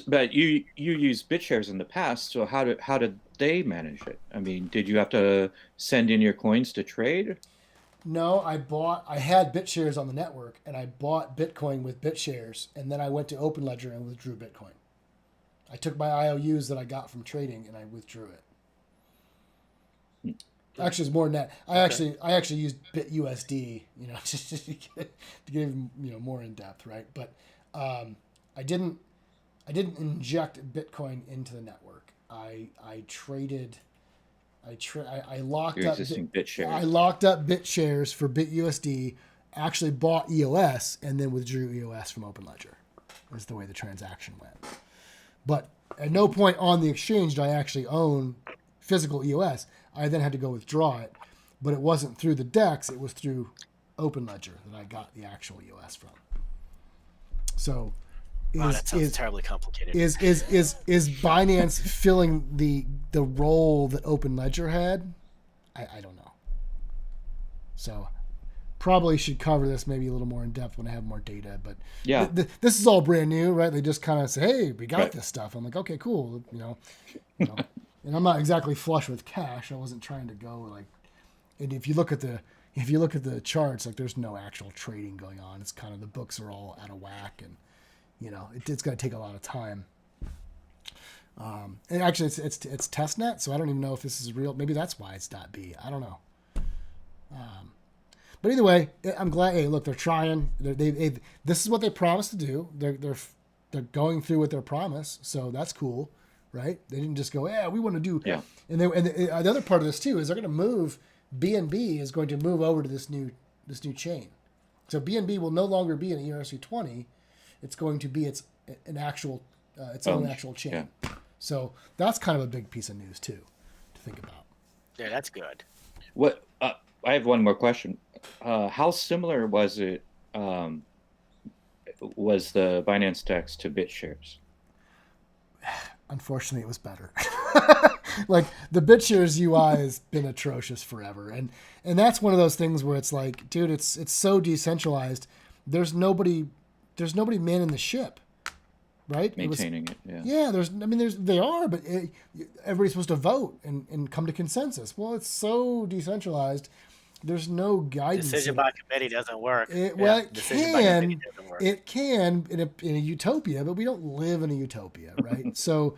but you used BitShares in the past, so how did they manage it? I mean, did you have to send in your coins to trade? No, I had BitShares on the network, and I bought Bitcoin with BitShares, and then I went to OpenLedger and withdrew Bitcoin. I took my IOUs that I got from trading, and I withdrew it. Actually, it's more than that. I actually used BitUSD, just to get even more in depth, right? But I didn't inject Bitcoin into the network. I traded. I locked Your up existing BitShares. I locked up BitShares for BitUSD. Actually bought EOS and then withdrew EOS from OpenLedger. Is the way the transaction went. But at no point on the exchange did I actually own physical EOS. I then had to go withdraw it, but it wasn't through the DEX. It was through OpenLedger that I got the actual EOS from. So. That sounds terribly complicated. Is Binance filling the role that OpenLedger had? I don't know. So probably should cover this maybe a little more in depth when I have more data. But yeah, this is all brand new, right? They just kind of say, "Hey, we got this stuff." I'm like, "Okay, cool," And I'm not exactly flush with cash. I wasn't trying to go like. And if you look at the charts, like there's no actual trading going on. It's kind of the books are all out of whack and. It's going to take a lot of time. And actually, it's testnet, so I don't even know if this is real. Maybe that's why it's .b. I don't know. But either way, I'm glad. Hey, look, they're trying. This is what they promised to do. They're going through with their promise, so that's cool, right? They didn't just go, "Yeah, we want to do." Yeah. And the other part of this too is they're going to move. BNB is going to move over to this new chain. So BNB will no longer be an ERC20. It's going to be its own actual chain. Yeah. So that's kind of a big piece of news too to think about. Yeah, that's good. What I have one more question. How similar was it? Was the Binance DEX to BitShares? Unfortunately, it was better. Like the BitShares UI has been atrocious forever, and that's one of those things where it's like, dude, it's so decentralized. There's nobody manning the ship, right? Maintaining it, yeah. Yeah, they are, but everybody's supposed to vote and come to consensus. Well, it's so decentralized. There's no guidance. Decision by committee doesn't work. It can in a utopia, but we don't live in a utopia, right? So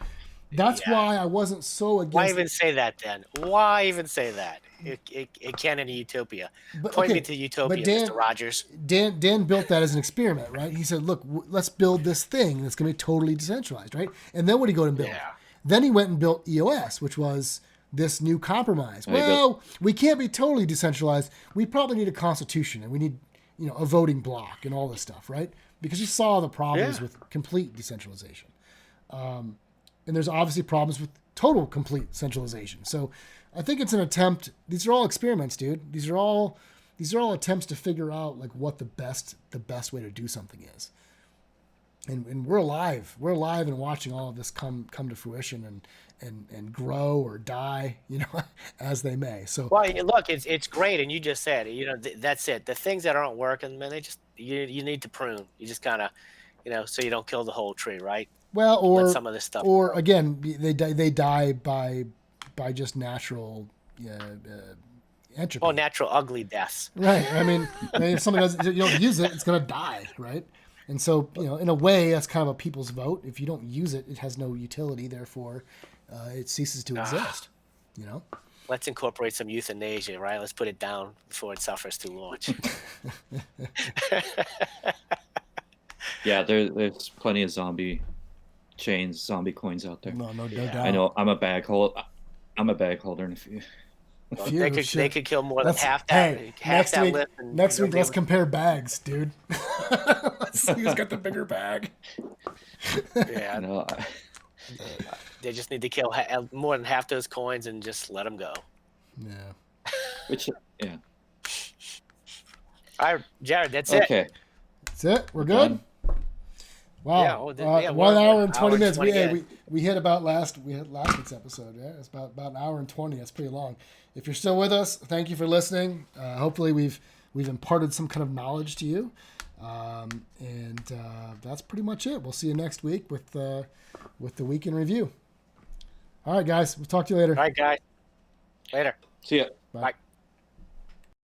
that's why I wasn't so against. Why even say that then? Why even say that? It can in a utopia. Point me to utopia, Mr. Rogers. Dan built that as an experiment, right? He said, look, let's build this thing that's going to be totally decentralized, right? And then what did he go and build? Yeah. Then he went and built EOS, which was this new compromise. Well, we can't be totally decentralized. We probably need a constitution and we need, a voting block and all this stuff, right? Because he saw the problems with complete decentralization. And there's obviously problems with total complete centralization. So I think it's an attempt. These are all experiments, dude. These are all attempts to figure out like what the best way to do something is. And we're alive. We're alive and watching all of this come to fruition and grow or die, as they may. So well, look, it's great, and you just said, that's it. The things that aren't working, man, they just you need to prune. You just kind of, so you don't kill the whole tree, right? Well, or let some of this stuff or again, they die by just natural entropy. Oh, natural ugly deaths. Right. I mean, if somebody you don't use it, it's going to die, right? And so, in a way, that's kind of a people's vote. If you don't use it, it has no utility. Therefore, it ceases to exist. Let's incorporate some euthanasia, right? Let's put it down before it suffers too much. Yeah, there's plenty of zombie coins out there. No doubt. I know. I'm a bag holder in a few. Well, they could kill more than half that. Hey, half that list. Next week, let's compare bags, dude. Let's see who's got the bigger bag. Yeah, No, they just need to kill more than half those coins and just let them go. Yeah. All right, Jared, that's it. Okay. That's it. We're good. Wow. 1 hour and 20 minutes. We hit last week's episode. Yeah, it's about an hour and 20. That's pretty long. If you're still with us, thank you for listening. Hopefully we've imparted some kind of knowledge to you. And that's pretty much it. We'll see you next week with the week in review. All right, guys. We'll talk to you later. All right, guys. Later. See ya. Bye. Bye.